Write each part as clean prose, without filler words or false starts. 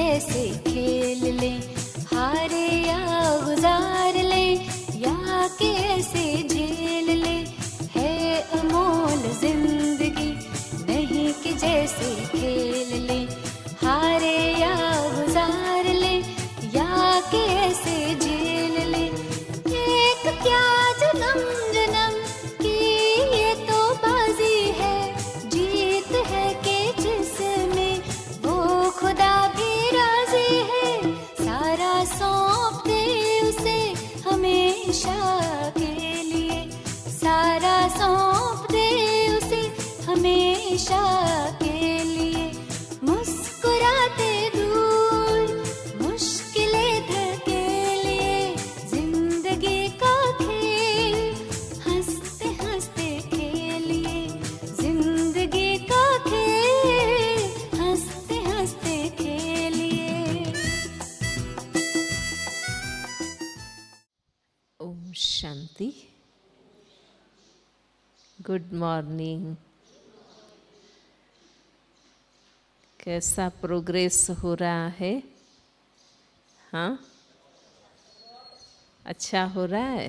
जैसे खेल ले, हारे या गुजार ले, या के ऐसे झेल ले। है अमोल जिंदगी, नहीं कि जैसे खेल ले, हारे या गुजार ले, या के ऐसे झेल ले। एक क्या जन्म जन्म की ये तो बाजी है, जीत है कि जिसमें वो खुदा भी राजी है। सारा सौंप दे उसे हमेशा के लिए, सारा सौंप दे उसे हमेशा के लिए। मुस्कुराते दूर मुश्किलें धकेलिए, जिंदगी का खेल हंसते हंसते खेलिए, जिंदगी का खेल हंसते हंसते खेलिए। ओम शांति। Good morning. कैसा प्रोग्रेस हो रहा है? हाँ, अच्छा हो रहा है।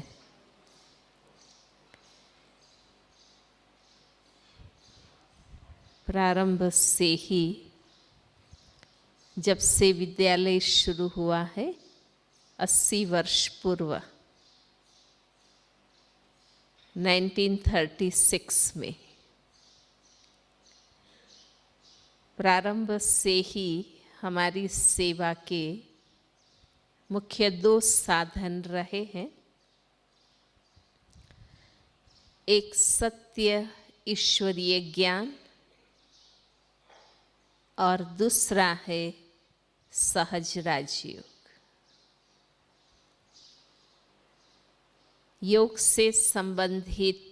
प्रारंभ से ही जब से विद्यालय शुरू हुआ है 80 वर्ष पूर्व 1936 में, प्रारंभ से ही हमारी सेवा के मुख्य 2 साधन रहे हैं। एक सत्य ईश्वरीय ज्ञान और दूसरा है सहज राजयोग। योग से संबंधित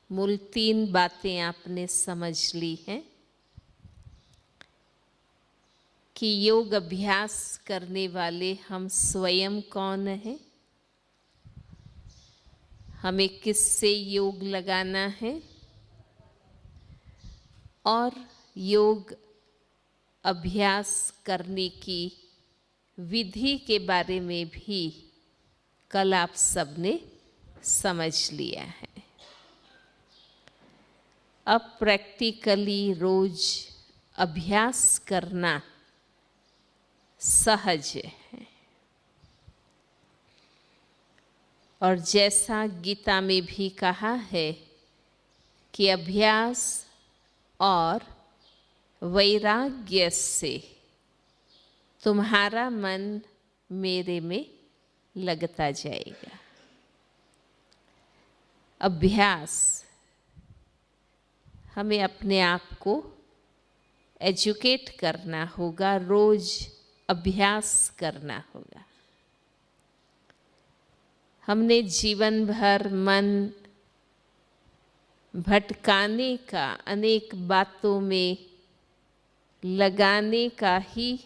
मूल 3 बातें आपने समझ ली हैं कि योग अभ्यास करने वाले हम स्वयं कौन हैं, हमें किससे योग लगाना है, और योग अभ्यास करने की विधि के बारे में भी कल आप सबने समझ लिया है। अब प्रैक्टिकली रोज अभ्यास करना सहज है, और जैसा गीता में भी कहा है कि अभ्यास और वैराग्य से तुम्हारा मन मेरे में लगता जाएगा। अभ्यास, हमें अपने आप को एजुकेट करना होगा, रोज अभ्यास करना होगा। हमने जीवन भर मन भटकाने का, अनेक बातों में लगाने का ही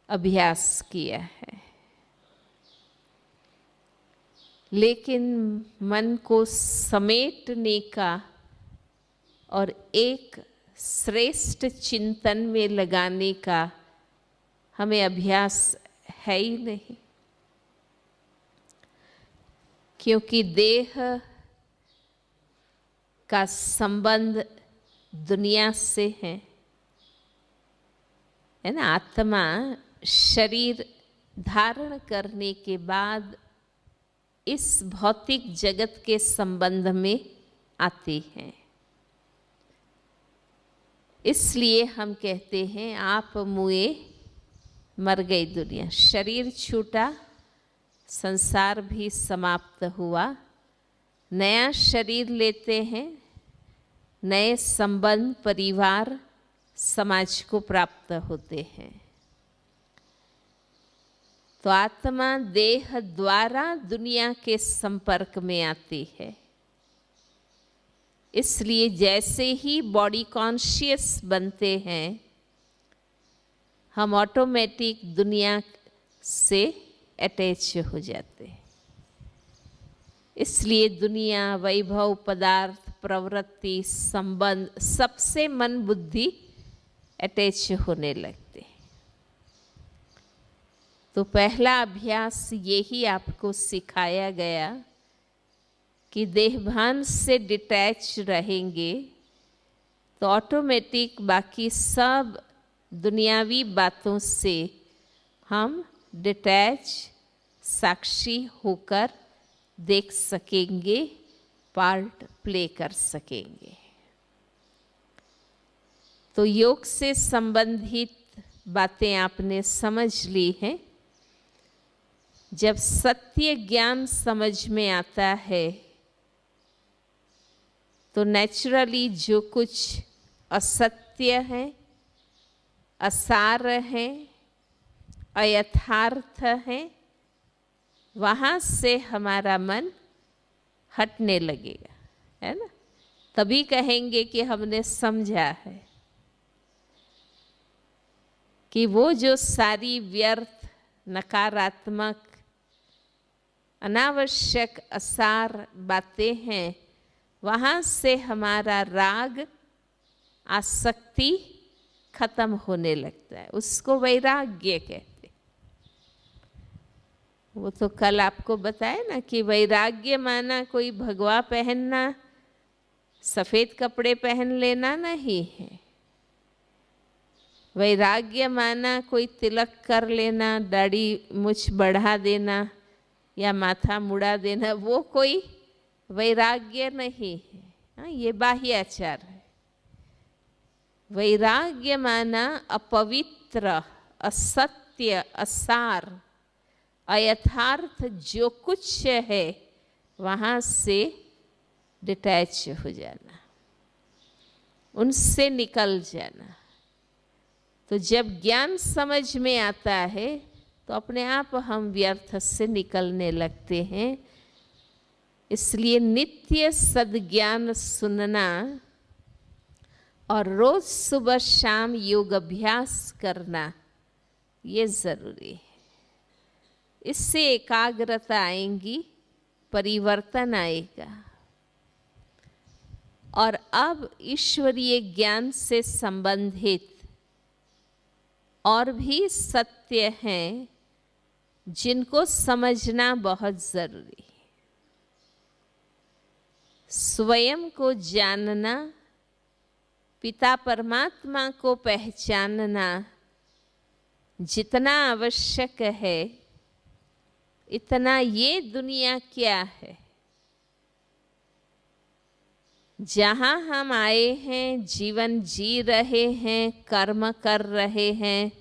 अभ्यास किया है, लेकिन मन को समेटने का और एक श्रेष्ठ चिंतन में लगाने का हमें अभ्यास है ही नहीं, क्योंकि देह का संबंध दुनिया से है ना। आत्मा शरीर धारण करने के बाद इस भौतिक जगत के संबंध में आती है। इसलिए हम कहते हैं आप मुए मर गई दुनिया, शरीर छूटा, संसार भी समाप्त हुआ, नया शरीर लेते हैं, नए संबंध, परिवार, समाज को प्राप्त होते हैं। तो आत्मा देह द्वारा दुनिया के संपर्क में आती है। इसलिए जैसे ही बॉडी कॉन्शियस बनते हैं, हम ऑटोमेटिक दुनिया से अटैच हो जाते हैं। इसलिए दुनिया, वैभव, पदार्थ, प्रवृत्ति, संबंध, सबसे मन बुद्धि अटैच होने लगते हैं। तो पहला अभ्यास यही आपको सिखाया गया कि देहभान से डिटैच रहेंगे तो ऑटोमेटिक बाकी सब दुनियावी बातों से हम डिटैच साक्षी होकर देख सकेंगे, पार्ट प्ले कर सकेंगे। तो योग से संबंधित बातें आपने समझ ली हैं। जब सत्य ज्ञान समझ में आता है तो नेचुरली जो कुछ असत्य है, असार है, अयथार्थ है, वहाँ से हमारा मन हटने लगेगा, है ना। तभी कहेंगे कि हमने समझा है कि वो जो सारी व्यर्थ, नकारात्मक, अनावश्यक, असार बातें हैं, वहाँ से हमारा राग, आसक्ति खत्म होने लगता है। उसको वैराग्य कहते। वो तो कल आपको बताया ना कि वैराग्य माना कोई भगवा पहनना, सफ़ेद कपड़े पहन लेना नहीं है। वैराग्य माना कोई तिलक कर लेना, दाढ़ी मूछ बढ़ा देना या माथा मुड़ा देना, वो कोई वैराग्य नहीं है। हाँ, ये बाह्याचार है। वैराग्य माना अपवित्र, असत्य, असार, अयथार्थ जो कुछ है वहाँ से डिटैच हो जाना, उनसे निकल जाना। तो जब ज्ञान समझ में आता है तो अपने आप हम व्यर्थ से निकलने लगते हैं। इसलिए नित्य सद्ज्ञान सुनना और रोज सुबह शाम योग अभ्यास करना ये ज़रूरी है। इससे एकाग्रता आएंगी, परिवर्तन आएगा। और अब ईश्वरीय ज्ञान से संबंधित और भी सत्य हैं जिनको समझना बहुत ज़रूरी है। स्वयं को जानना, पिता परमात्मा को पहचानना जितना आवश्यक है, इतना ये दुनिया क्या है, जहाँ हम आए हैं, जीवन जी रहे हैं, कर्म कर रहे हैं,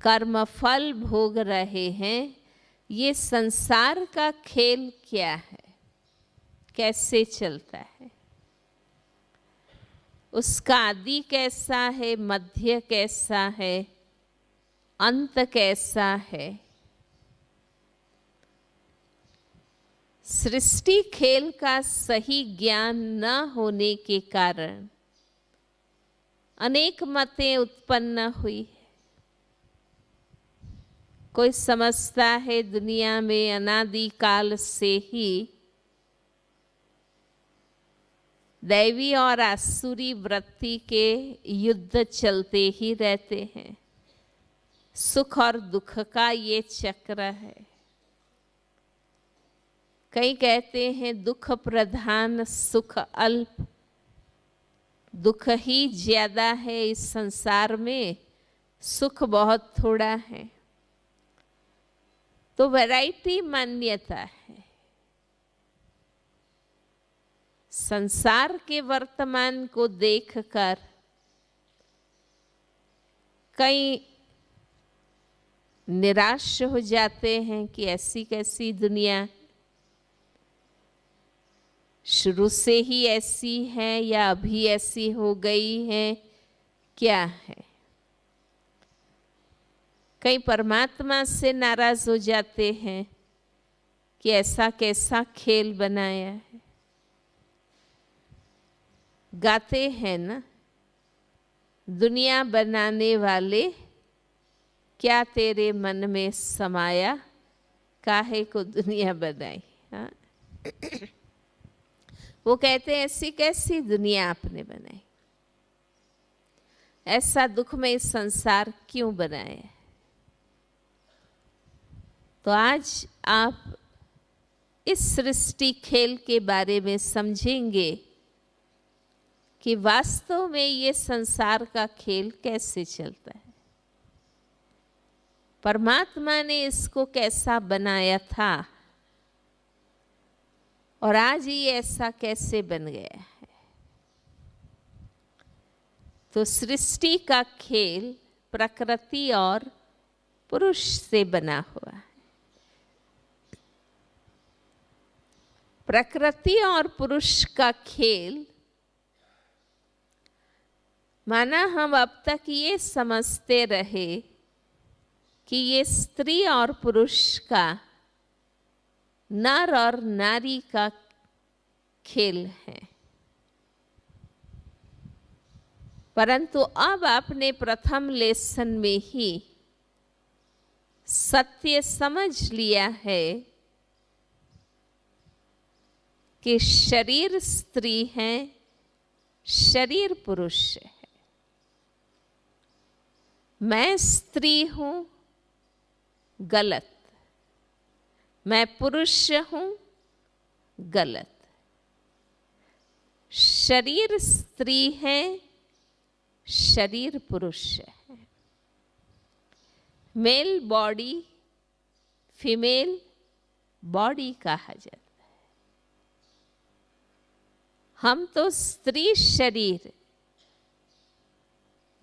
कर्म फल भोग रहे हैं, ये संसार का खेल क्या है, कैसे चलता है, उसका आदि कैसा है, मध्य कैसा है, अंत कैसा है। सृष्टि खेल का सही ज्ञान न होने के कारण अनेक मतें उत्पन्न हुई है। कोई समझता है दुनिया में अनादि काल से ही दैवी और आसुरी वृत्ति के युद्ध चलते ही रहते हैं, सुख और दुख का ये चक्र है। कई कहते हैं दुख प्रधान सुख अल्प, दुख ही ज्यादा है इस संसार में, सुख बहुत थोड़ा है। तो वैरायटी मान्यता है। संसार के वर्तमान को देखकर कई निराश हो जाते हैं कि ऐसी कैसी दुनिया, शुरू से ही ऐसी है या अभी ऐसी हो गई है, क्या है। कई परमात्मा से नाराज हो जाते हैं कि ऐसा कैसा खेल बनाया है। गाते हैं ना, दुनिया बनाने वाले क्या तेरे मन में समाया, काहे को दुनिया बनाई। हाँ वो कहते हैं ऐसी कैसी दुनिया आपने बनाई। ऐसा दुखमय संसार क्यों बनाया। तो आज आप इस सृष्टि खेल के बारे में समझेंगे कि वास्तव में ये संसार का खेल कैसे चलता है, परमात्मा ने इसको कैसा बनाया था और आज ये ऐसा कैसे बन गया है। तो सृष्टि का खेल प्रकृति और पुरुष से बना हुआ है। प्रकृति और पुरुष का खेल माना हम अब तक ये समझते रहे कि ये स्त्री और पुरुष का, नर और नारी का खेल है, परंतु अब आपने प्रथम लेसन में ही सत्य समझ लिया है कि शरीर स्त्री है, शरीर पुरुष है। मैं स्त्री हूं, गलत। मैं पुरुष हूं, गलत। शरीर स्त्री है, शरीर पुरुष है। मेल बॉडी, फीमेल बॉडी कहा जाता है। हम तो स्त्री शरीर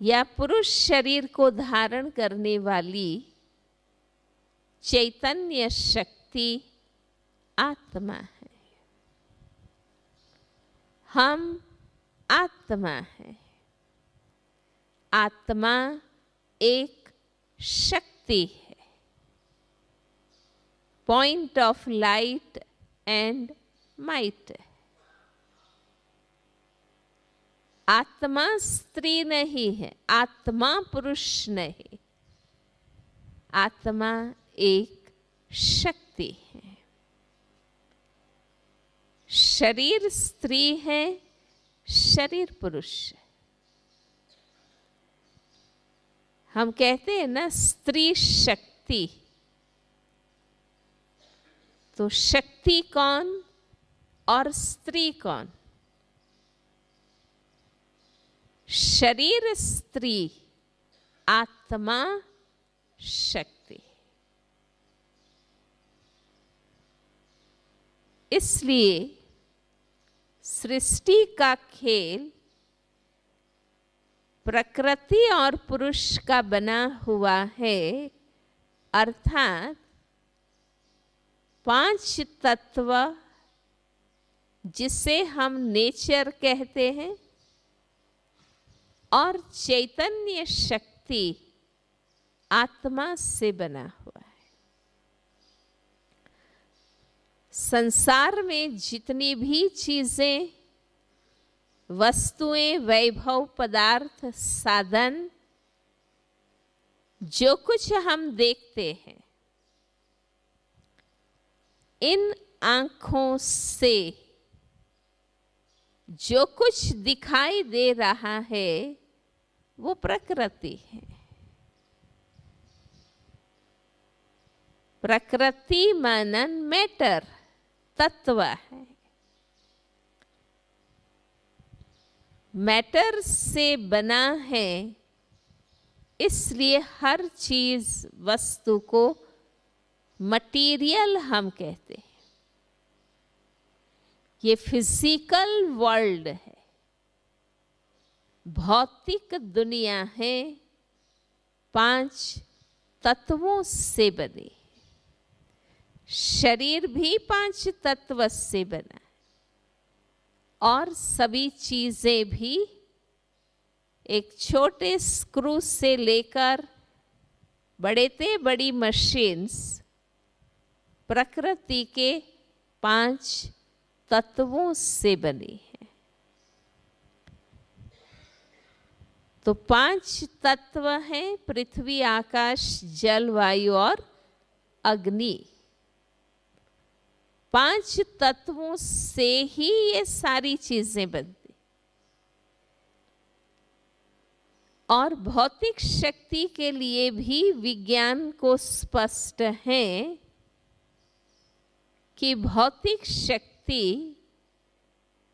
या पुरुष शरीर को धारण करने वाली चैतन्य शक्ति आत्मा है। हम आत्मा है। आत्मा एक शक्ति है, point of light and might. आत्मा स्त्री नहीं है, आत्मा पुरुष नहीं, आत्मा एक शक्ति है। शरीर स्त्री है, शरीर पुरुष है। हम कहते हैं ना स्त्री शक्ति, तो शक्ति कौन और स्त्री कौन? शरीर स्त्री, आत्मा शक्ति। इसलिए सृष्टि का खेल प्रकृति और पुरुष का बना हुआ है, अर्थात 5 तत्व जिसे हम नेचर कहते हैं और चैतन्य शक्ति आत्मा से बना हुआ है। संसार में जितनी भी चीजें, वस्तुएं, वैभव, पदार्थ, साधन, जो कुछ हम देखते हैं, इन आंखों से जो कुछ दिखाई दे रहा है वो प्रकृति है। प्रकृति मानन मैटर, तत्व है। मैटर से बना है, इसलिए हर चीज, वस्तु को मटीरियल हम कहते हैं। ये फिजिकल वर्ल्ड है, भौतिक दुनिया है, 5 तत्वों से बने। शरीर भी 5 तत्व से बना है और सभी चीजें भी एक छोटे स्क्रू से लेकर बड़े से बड़ी मशीन्स प्रकृति के 5 तत्वों से बनी है। तो 5 तत्व हैं, पृथ्वी, आकाश, जल, वायु और अग्नि। 5 तत्वों से ही ये सारी चीजें बनती। और भौतिक शक्ति के लिए भी विज्ञान को स्पष्ट है कि भौतिक शक्ति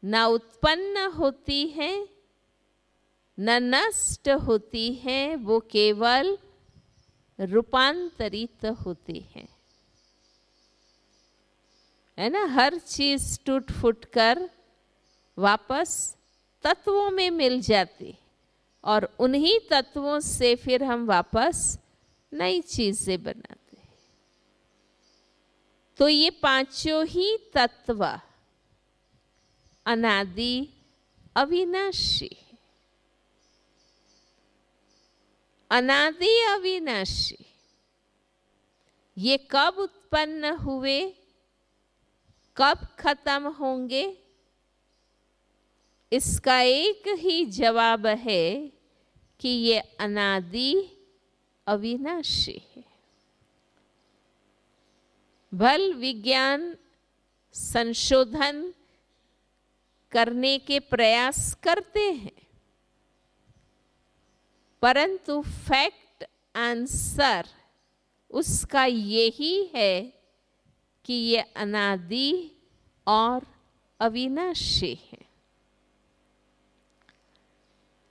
न उत्पन्न होती है न नष्ट होती है, वो केवल रूपांतरित होती है ना। हर चीज टूट फूट कर वापस तत्वों में मिल जाती और उन्हीं तत्वों से फिर हम वापस नई चीजें बनाते हैं। तो ये पांचों ही तत्व अनादि अविनाशी, अनादि अविनाशी। ये कब उत्पन्न हुए, कब खत्म होंगे, इसका एक ही जवाब है कि ये अनादि अविनाशी है। भल विज्ञान संशोधन करने के प्रयास करते हैं, परंतु फैक्ट आंसर उसका यही है कि ये अनादि और अविनाशी है।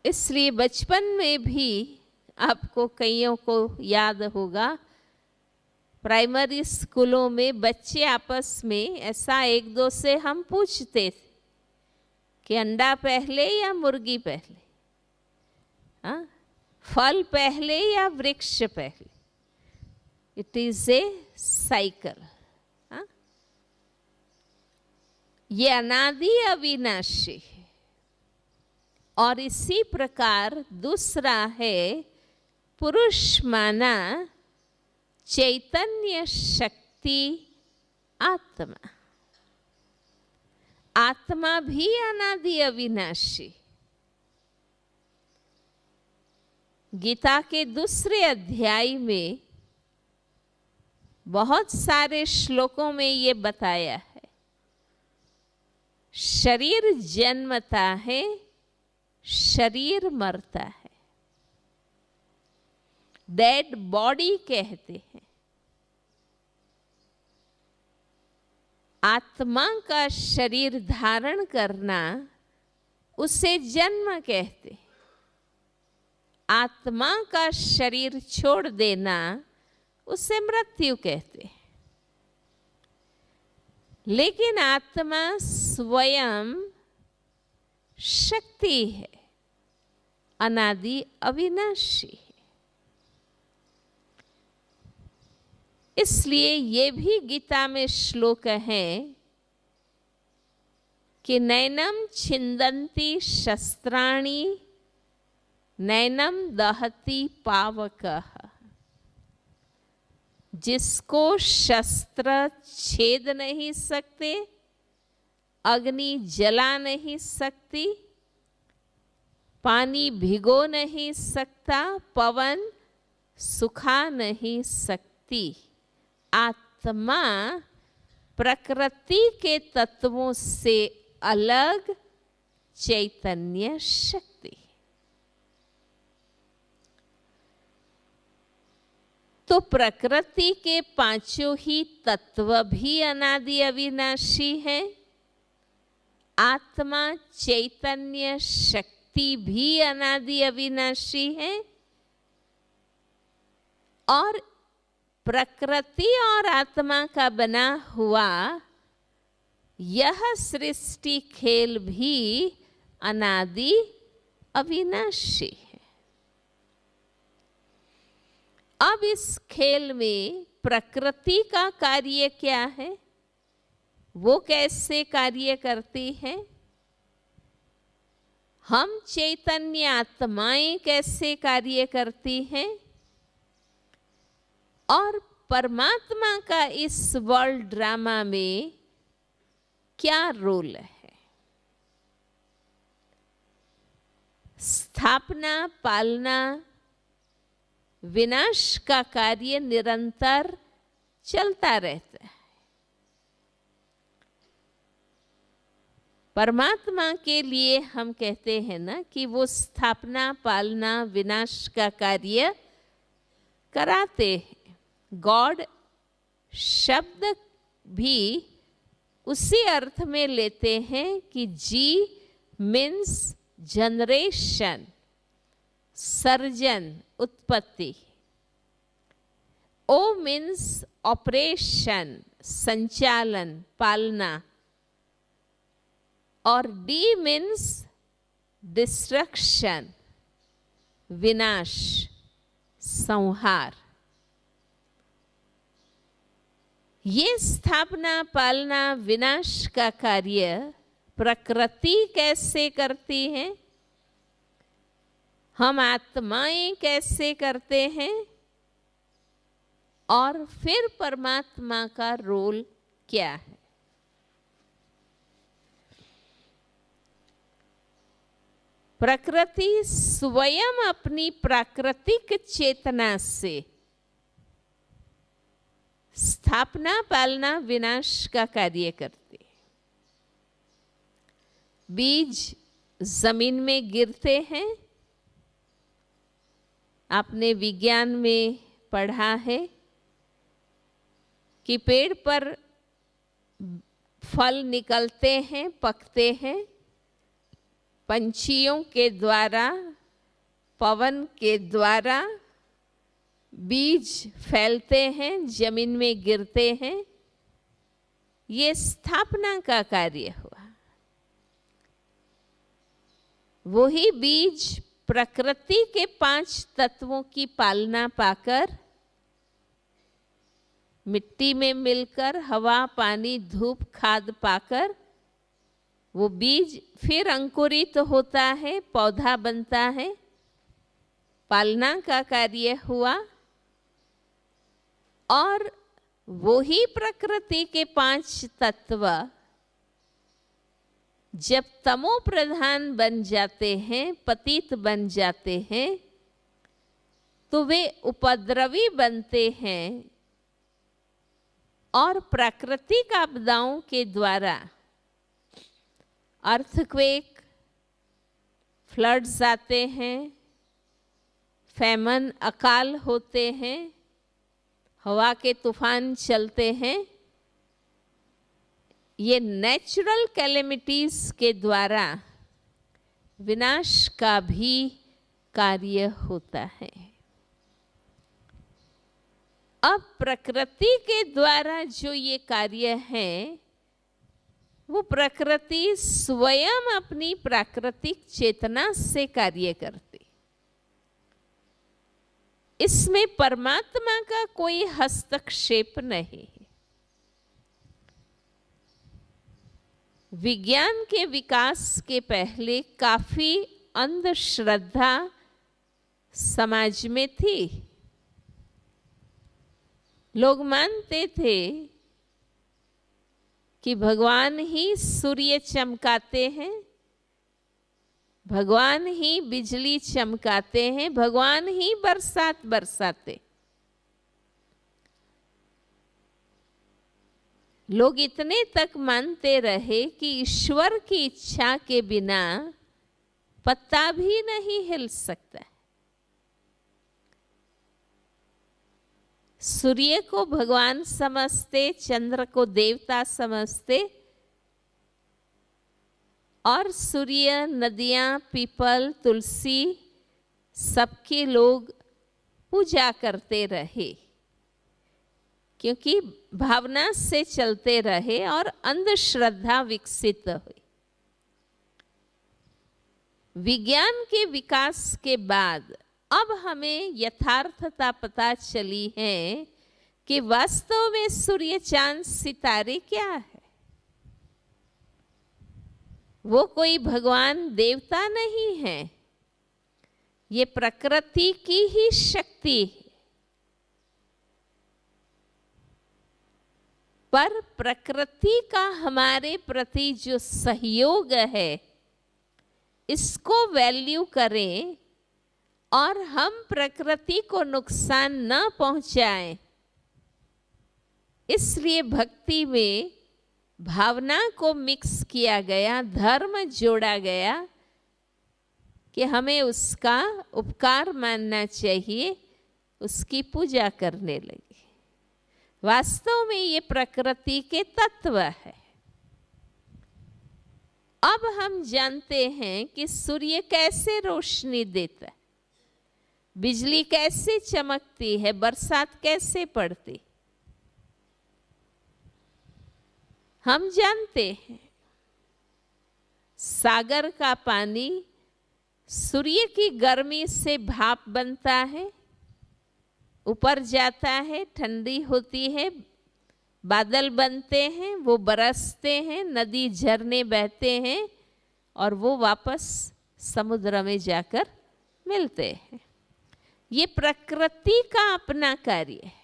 इसलिए बचपन में भी आपको कईयों को याद होगा, प्राइमरी स्कूलों में बच्चे आपस में ऐसा एक दो से हम पूछते थे कि अंडा पहले या मुर्गी पहले, हाँ, फल पहले या वृक्ष पहले। It is a cycle. ये अनादि अविनाशी है। और इसी प्रकार दूसरा है पुरुष माना चैतन्य शक्ति आत्मा। आत्मा भी अनादि अविनाशी। गीता के दूसरे अध्याय में बहुत सारे श्लोकों में ये बताया है, शरीर जन्मता है, शरीर मरता है। डेड बॉडी कहते हैं। आत्मा का शरीर धारण करना उसे जन्म कहते हैं। आत्मा का शरीर छोड़ देना उसे मृत्यु कहते हैं। लेकिन आत्मा स्वयं शक्ति है, अनादि अविनाशी है। इसलिए ये भी गीता में श्लोक है कि नैनम छिन्दन्ति शस्त्राणि नैनम दहति पावकः। जिसको शस्त्र छेद नहीं सकते, अग्नि जला नहीं सकती, पानी भिगो नहीं सकता, पवन सुखा नहीं सकती। आत्मा प्रकृति के तत्वों से अलग चैतन्य शक्ति। तो प्रकृति के पांचों ही तत्व भी अनादि अविनाशी है। आत्मा चैतन्य शक्ति भी अनादि अविनाशी है। और प्रकृति और आत्मा का बना हुआ यह सृष्टि खेल भी अनादि अविनाशी है। अब इस खेल में प्रकृति का कार्य क्या है, वो कैसे कार्य करती है, हम चैतन्य आत्माएं कैसे कार्य करती हैं, और परमात्मा का इस वर्ल्ड ड्रामा में क्या रोल है। स्थापना, पालना, विनाश का कार्य निरंतर चलता रहता है। परमात्मा के लिए हम कहते हैं ना कि वो स्थापना, पालना, विनाश का कार्य कराते हैं। गॉड शब्द भी उसी अर्थ में लेते हैं कि जी मीन्स जनरेशन, सर्जन, उत्पत्ति। ओ मीन्स ऑपरेशन, संचालन, पालना। और डी मीन्स डिस्ट्रक्शन, विनाश, संहार। ये स्थापना, पालना, विनाश का कार्य प्रकृति कैसे करती है, हम आत्माएं कैसे करते हैं, और फिर परमात्मा का रोल क्या है। प्रकृति स्वयं अपनी प्राकृतिक चेतना से स्थापना, पालना, विनाश का कार्य करती है। बीज जमीन में गिरते हैं। आपने विज्ञान में पढ़ा है कि पेड़ पर फल निकलते हैं, पकते हैं, पंछियों के द्वारा, पवन के द्वारा बीज फैलते हैं, जमीन में गिरते हैं। ये स्थापना का कार्य हुआ। वही बीज प्रकृति के 5 तत्वों की पालना पाकर, मिट्टी में मिलकर, हवा, पानी, धूप, खाद पाकर वो बीज फिर अंकुरित होता है, पौधा बनता है। पालना का कार्य हुआ। और वही प्रकृति के 5 तत्व जब तमो प्रधान बन जाते हैं, पतित बन जाते हैं, तो वे उपद्रवी बनते हैं और प्राकृतिक आपदाओं के द्वारा अर्थक्वेक, फ्लड्स आते हैं, फैमन, अकाल होते हैं, हवा के तूफान चलते हैं। ये नेचुरल कैलेमिटीज के द्वारा विनाश का भी कार्य होता है। अब प्रकृति के द्वारा जो ये कार्य है, वो प्रकृति स्वयं अपनी प्राकृतिक चेतना से कार्य करती। इसमें परमात्मा का कोई हस्तक्षेप नहीं। विज्ञान के विकास के पहले काफी अंधश्रद्धा समाज में थी। लोग मानते थे कि भगवान ही सूर्य चमकाते हैं, भगवान ही बिजली चमकाते हैं, भगवान ही बरसात बरसाते। लोग इतने तक मानते रहे कि ईश्वर की इच्छा के बिना पत्ता भी नहीं हिल सकता। सूर्य को भगवान समझते, चंद्र को देवता समझते, और सूर्य, नदियां, पीपल, तुलसी सबके लोग पूजा करते रहे, क्योंकि भावना से चलते रहे और अंधश्रद्धा विकसित हुई। विज्ञान के विकास के बाद अब हमें यथार्थता पता चली है कि वास्तव में सूर्य, चांद, सितारे क्या है। वो कोई भगवान देवता नहीं है, ये प्रकृति की ही शक्ति है। पर प्रकृति का हमारे प्रति जो सहयोग है, इसको वैल्यू करें और हम प्रकृति को नुकसान न पहुंचाएं। इसलिए भक्ति में भावना को मिक्स किया गया, धर्म जोड़ा गया कि हमें उसका उपकार मानना चाहिए, उसकी पूजा करने लगे। वास्तव में ये प्रकृति के तत्व है। अब हम जानते हैं कि सूर्य कैसे रोशनी देता है, बिजली कैसे चमकती है, बरसात कैसे पड़ती, हम जानते हैं। सागर का पानी सूर्य की गर्मी से भाप बनता है, ऊपर जाता है, ठंडी होती है, बादल बनते हैं, वो बरसते हैं, नदी झरने बहते हैं और वो वापस समुद्र में जाकर मिलते हैं। ये प्रकृति का अपना कार्य है।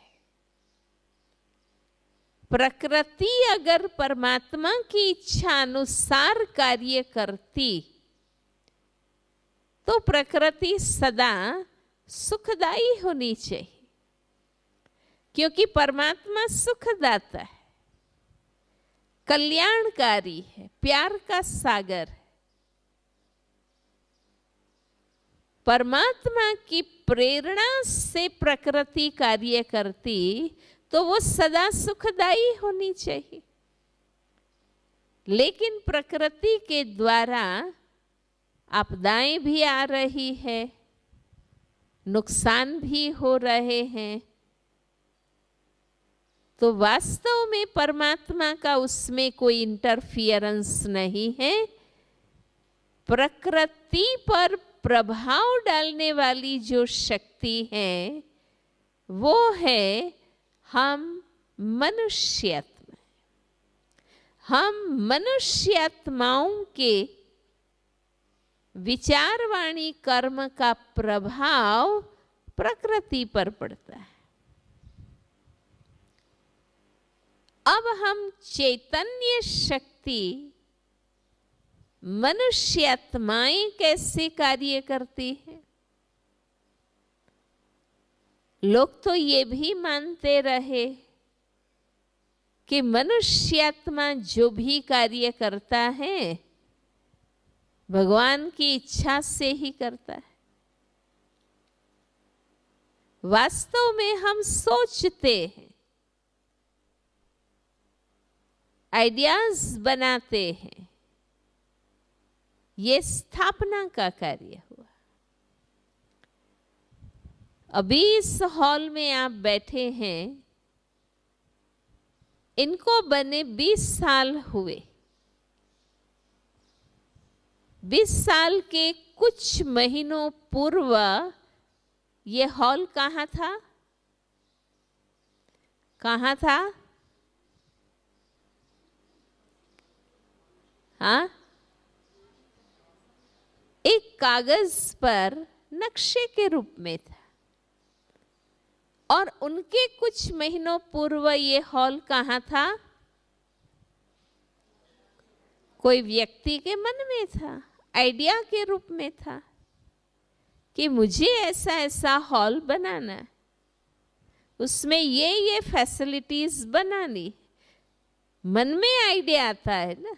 प्रकृति अगर परमात्मा की इच्छा अनुसार कार्य करती तो प्रकृति सदा सुखदायी होनी चाहिए, क्योंकि परमात्मा सुखदाता है, कल्याणकारी है, प्यार का सागर है। परमात्मा की प्रेरणा से प्रकृति कार्य करती तो वो सदा सुखदायी होनी चाहिए। लेकिन प्रकृति के द्वारा आपदाएं भी आ रही है, नुकसान भी हो रहे हैं, तो वास्तव में परमात्मा का उसमें कोई इंटरफियरेंस नहीं है। प्रकृति पर प्रभाव डालने वाली जो शक्ति है वो है हम मनुष्यात्मा। हम मनुष्यात्माओं के विचार, वाणी, कर्म का प्रभाव प्रकृति पर पड़ता है। अब हम चैतन्य शक्ति मनुष्यात्माएं कैसे कार्य करती है? लोग तो ये भी मानते रहे कि मनुष्यात्मा जो भी कार्य करता है भगवान की इच्छा से ही करता है। वास्तव में हम सोचते हैं, आइडियाज बनाते हैं, ये स्थापना का कार्य हुआ। अभी इस हॉल में आप बैठे हैं, इनको बने 20 साल हुए। 20 साल के कुछ महीनों पूर्व ये हॉल कहाँ था? कहाँ था? हाँ, एक कागज पर नक्शे के रूप में था। और उनके कुछ महीनों पूर्व ये हॉल कहाँ था? कोई व्यक्ति के मन में था, आइडिया के रूप में था कि मुझे ऐसा ऐसा हॉल बनाना है, उसमें ये फैसिलिटीज बनानी। मन में आइडिया आता है ना।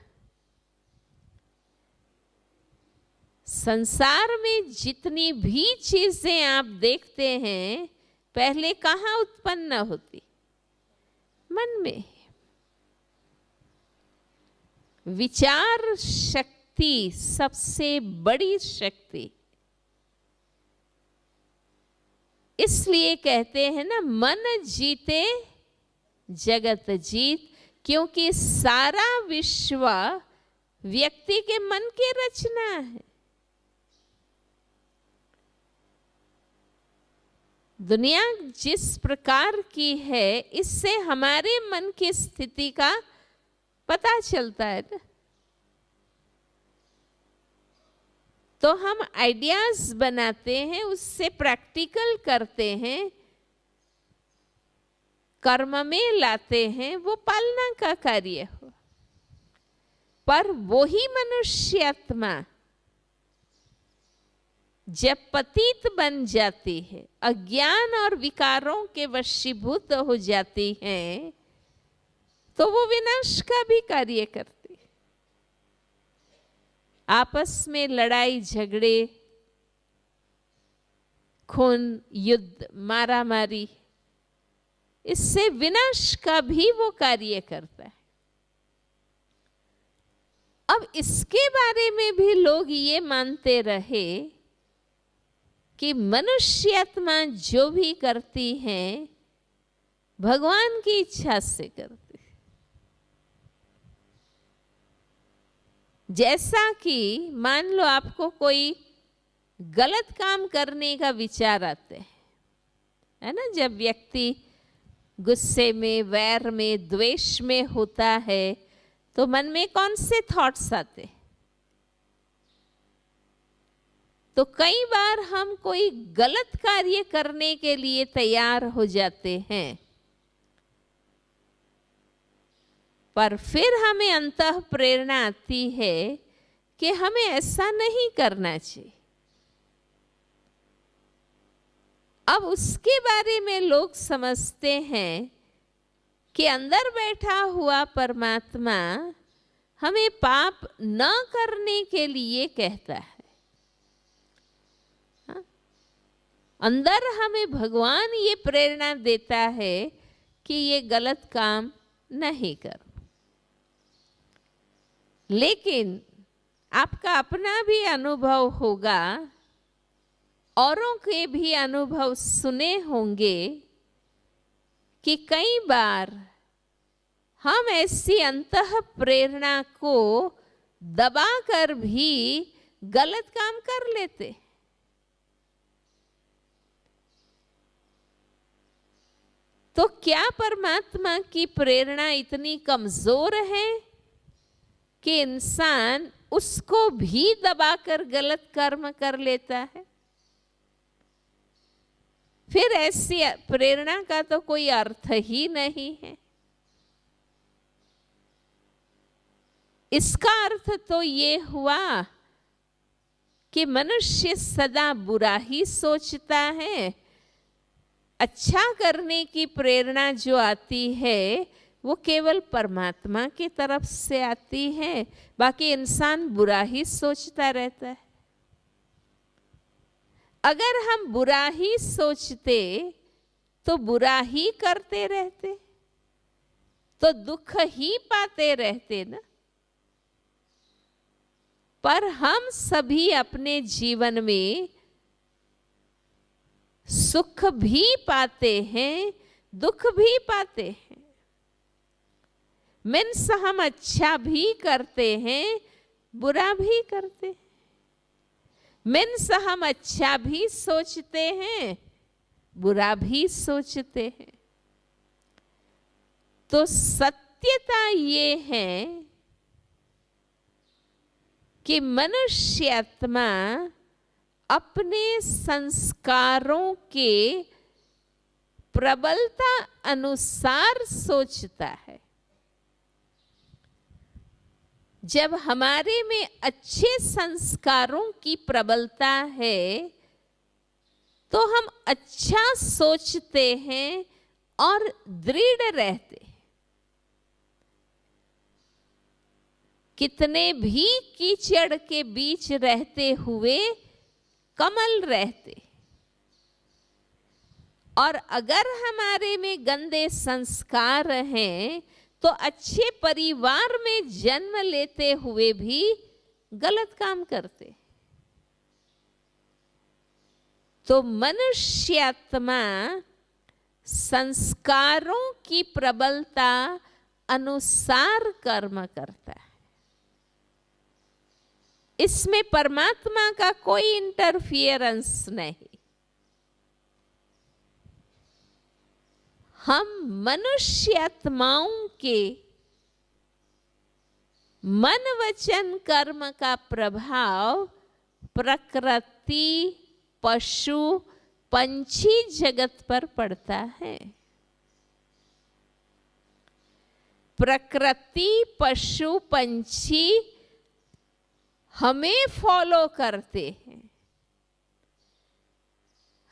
संसार में जितनी भी चीजें आप देखते हैं पहले कहाँ उत्पन्न होती? मन में। विचार शक्ति सबसे बड़ी शक्ति। इसलिए कहते हैं ना, मन जीते जगत जीत, क्योंकि सारा विश्व व्यक्ति के मन की रचना है। दुनिया जिस प्रकार की है इससे हमारे मन की स्थिति का पता चलता है ना। तो हम आइडियाज बनाते हैं, उससे प्रैक्टिकल करते हैं, कर्म में लाते हैं, वो पालना का कार्य हो। पर वही मनुष्यात्मा जब पतित बन जाती है, अज्ञान और विकारों के वशीभूत हो जाती है, तो वो विनाश का भी कार्य करते। आपस में लड़ाई झगड़े, खून, युद्ध, मारामारी, इससे विनाश का भी वो कार्य करता है। अब इसके बारे में भी लोग ये मानते रहे कि मनुष्य आत्मा जो भी करती है भगवान की इच्छा से करती है। जैसा कि मान लो आपको कोई गलत काम करने का विचार आते है ना, जब व्यक्ति गुस्से में, वैर में, द्वेष में होता है तो मन में कौन से थॉट्स आते? तो कई बार हम कोई गलत कार्य करने के लिए तैयार हो जाते हैं, पर फिर हमें अंतः प्रेरणा आती है कि हमें ऐसा नहीं करना चाहिए। अब उसके बारे में लोग समझते हैं कि अंदर बैठा हुआ परमात्मा हमें पाप न करने के लिए कहता है। अंदर हमें भगवान ये प्रेरणा देता है कि ये गलत काम नहीं करो। लेकिन आपका अपना भी अनुभव होगा, औरों के भी अनुभव सुने होंगे कि कई बार हम ऐसी अंतः प्रेरणा को दबाकर भी गलत काम कर लेते। तो क्या परमात्मा की प्रेरणा इतनी कमजोर है कि इंसान उसको भी दबाकर गलत कर्म कर लेता है? फिर ऐसी प्रेरणा का तो कोई अर्थ ही नहीं है। इसका अर्थ तो ये हुआ कि मनुष्य सदा बुरा ही सोचता है। अच्छा करने की प्रेरणा जो आती है वो केवल परमात्मा की तरफ से आती है, बाकी इंसान बुरा ही सोचता रहता है। अगर हम बुरा ही सोचते तो बुरा ही करते रहते, तो दुख ही पाते रहते ना। पर हम सभी अपने जीवन में सुख भी पाते हैं, दुख भी पाते हैं। मीन्स हम अच्छा भी करते हैं, बुरा भी करते हैं। मीन्स हम अच्छा भी सोचते हैं, बुरा भी सोचते हैं। तो सत्यता ये है कि मनुष्य आत्मा अपने संस्कारों के प्रबलता अनुसार सोचता है। जब हमारे में अच्छे संस्कारों की प्रबलता है तो हम अच्छा सोचते हैं और दृढ़ रहते हैं। कितने भी कीचड़ के बीच रहते हुए कमल रहते। और अगर हमारे में गंदे संस्कार हैं तो अच्छे परिवार में जन्म लेते हुए भी गलत काम करते। तो मनुष्य आत्मा संस्कारों की प्रबलता अनुसार कर्म करता है। इसमें परमात्मा का कोई इंटरफियरेंस नहीं। हम मनुष्य आत्माओं के मन वचन कर्म का प्रभाव प्रकृति, पशु, पंछी जगत पर पड़ता है। प्रकृति, पशु, पंछी हमें फॉलो करते हैं।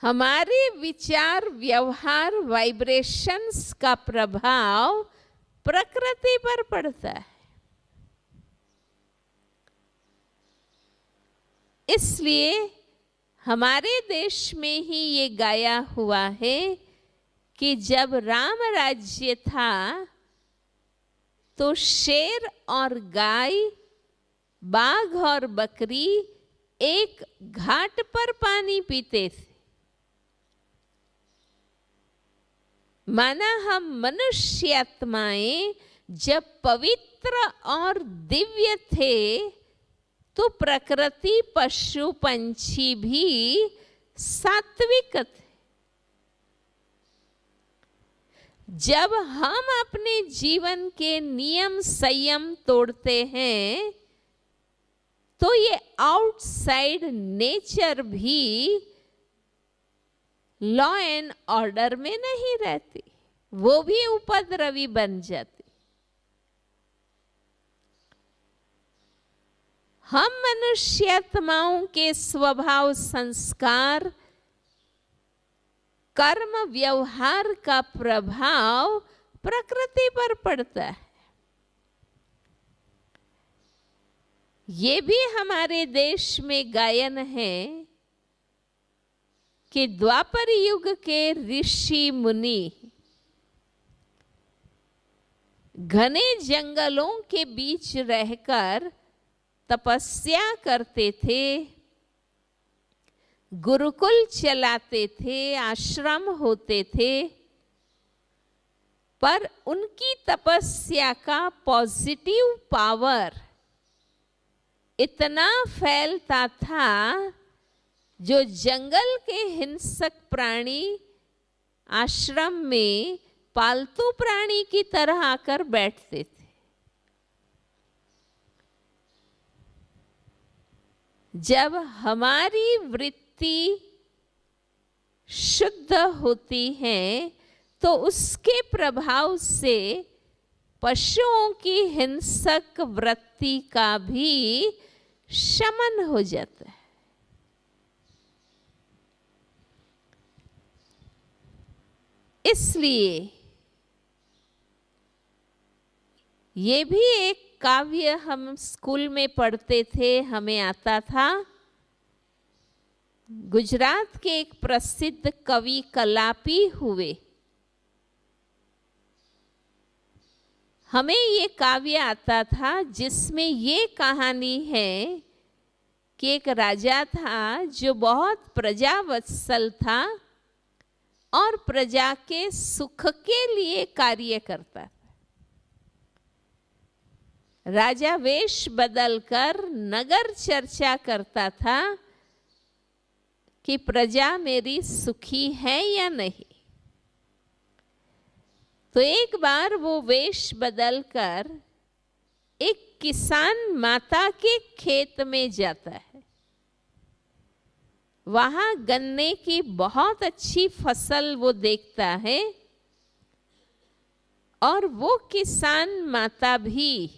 हमारे विचार, व्यवहार, वाइब्रेशंस का प्रभाव प्रकृति पर पड़ता है। इसलिए हमारे देश में ही ये गाया हुआ है कि जब राम राज्य था तो शेर और गाय, बाघ और बकरी एक घाट पर पानी पीते थे। माना हम मनुष्य आत्माएं जब पवित्र और दिव्य थे तो प्रकृति, पशु पंछी भी सात्विक थे। जब हम अपने जीवन के नियम संयम तोड़ते हैं तो ये आउटसाइड नेचर भी लॉ एंड ऑर्डर में नहीं रहती, वो भी उपद्रवी बन जाती। हम मनुष्यात्माओं के स्वभाव, संस्कार, कर्म, व्यवहार का प्रभाव प्रकृति पर पड़ता है। ये भी हमारे देश में गायन है कि द्वापर युग के ऋषि मुनि घने जंगलों के बीच रहकर तपस्या करते थे, गुरुकुल चलाते थे, आश्रम होते थे, पर उनकी तपस्या का पॉजिटिव पावर इतना फैलता था जो जंगल के हिंसक प्राणी आश्रम में पालतू प्राणी की तरह आकर बैठते थे। जब हमारी वृत्ति शुद्ध होती है तो उसके प्रभाव से पशुओं की हिंसक वृत्ति का भी शमन हो जाता है। इसलिए ये भी एक काव्य हम स्कूल में पढ़ते थे, हमें आता था। गुजरात के एक प्रसिद्ध कवि कलापी हुए, हमें ये काव्य आता था जिसमें ये कहानी है कि एक राजा था जो बहुत प्रजावत्सल था और प्रजा के सुख के लिए कार्य करता था। राजा वेश बदलकर नगर चर्चा करता था कि प्रजा मेरी सुखी है या नहीं। तो एक बार वो वेश बदलकर एक किसान माता के खेत में जाता है। वहां गन्ने की बहुत अच्छी फसल वो देखता है और वो किसान माता भी,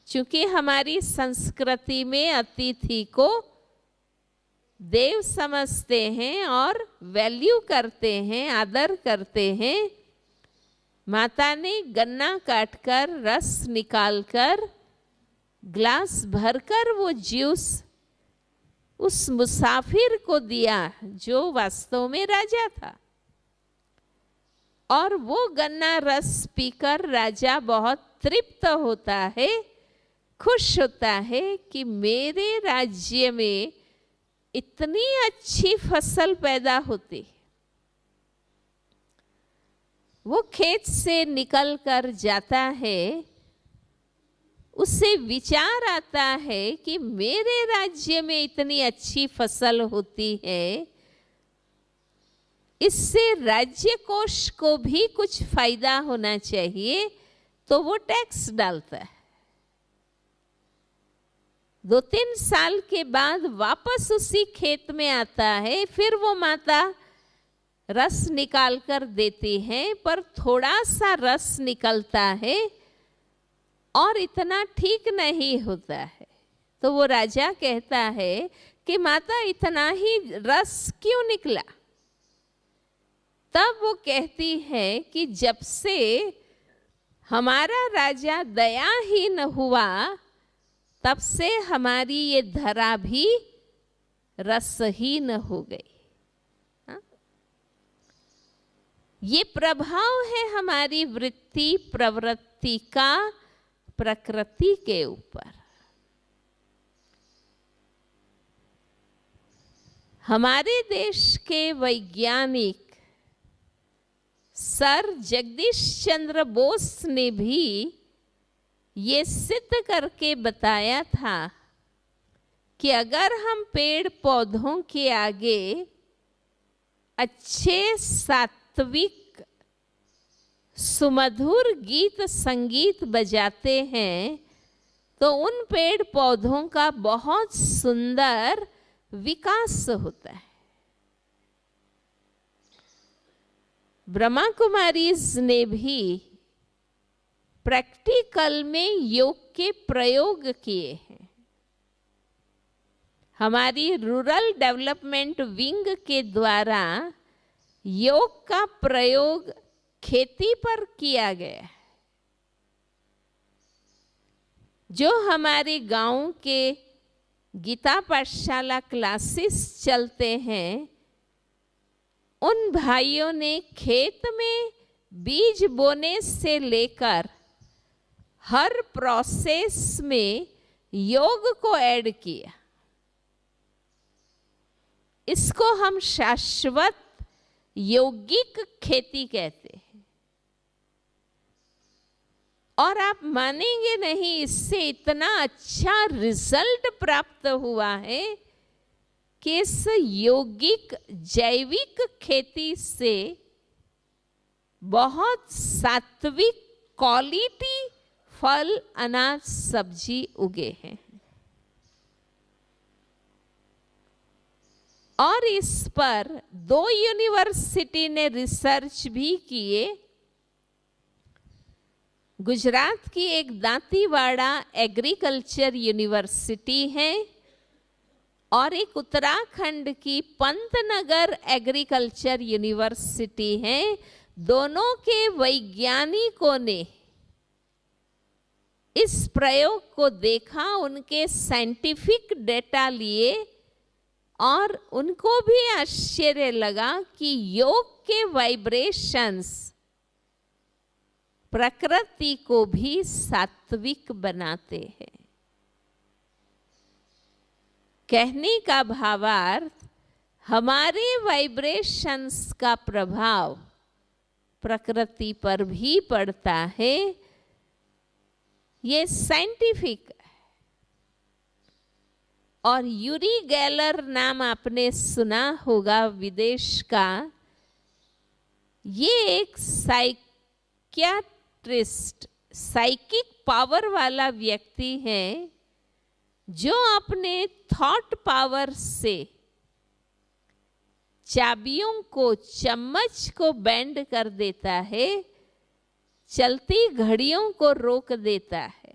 चूंकि हमारी संस्कृति में अतिथि को देव समझते हैं और वैल्यू करते हैं, आदर करते हैं, माता ने गन्ना काटकर रस निकालकर ग्लास भरकर वो जूस उस मुसाफिर को दिया जो वास्तव में राजा था। और वो गन्ना रस पीकर राजा बहुत तृप्त होता है, खुश होता है कि मेरे राज्य में इतनी अच्छी फसल पैदा होती। वो खेत से निकल कर जाता है, उसे विचार आता है कि मेरे राज्य में इतनी अच्छी फसल होती है, इससे राज्य कोष को भी कुछ फायदा होना चाहिए, तो वो टैक्स डालता है। 2-3 साल के बाद वापस उसी खेत में आता है, फिर वो माता रस निकाल कर देती है, पर थोड़ा सा रस निकलता है और इतना ठीक नहीं होता है। तो वो राजा कहता है कि माता इतना ही रस क्यों निकला? तब वो कहती है कि जब से हमारा राजा दयाहीन हुआ, तब से हमारी ये धरा भी रसहीन हो गई। हाँ? ये प्रभाव है हमारी वृत्ति प्रवृत्ति का प्रकृति के ऊपर। हमारे देश के वैज्ञानिक सर जगदीश चंद्र बोस ने भी ये सिद्ध करके बताया था कि अगर हम पेड़ पौधों के आगे अच्छे सात्विक सुमधुर गीत संगीत बजाते हैं तो उन पेड़ पौधों का बहुत सुंदर विकास होता है। ब्रह्मा कुमारीज ने भी प्रैक्टिकल में योग के प्रयोग किए हैं। हमारी रूरल डेवलपमेंट विंग के द्वारा योग का प्रयोग खेती पर किया गया है। जो हमारे गांव के गीता पाठशाला क्लासेस चलते हैं, उन भाइयों ने खेत में बीज बोने से लेकर हर प्रोसेस में योग को ऐड किया। इसको हम शाश्वत यौगिक खेती कहते हैं। और आप मानेंगे नहीं, इससे इतना अच्छा रिजल्ट प्राप्त हुआ है कि इस यौगिक जैविक खेती से बहुत सात्विक क्वालिटी फल अनाज सब्जी उगे हैं। और इस पर 2 यूनिवर्सिटी ने रिसर्च भी किए। गुजरात की एक दांतीवाड़ा एग्रीकल्चर यूनिवर्सिटी है और एक उत्तराखंड की पंतनगर एग्रीकल्चर यूनिवर्सिटी है। दोनों के वैज्ञानिकों ने इस प्रयोग को देखा, उनके साइंटिफिक डेटा लिए और उनको भी आश्चर्य लगा कि योग के वाइब्रेशंस प्रकृति को भी सात्विक बनाते हैं। कहने का भावार्थ, हमारे वाइब्रेशंस का प्रभाव प्रकृति पर भी पड़ता है। ये साइंटिफिक है। और यूरी गैलर नाम आपने सुना होगा, विदेश का। ये एक साइकियाट्रिस्ट, साइकिक पावर वाला व्यक्ति है जो अपने थॉट पावर से चाबियों को, चम्मच को बेंड कर देता है, चलती घड़ियों को रोक देता है।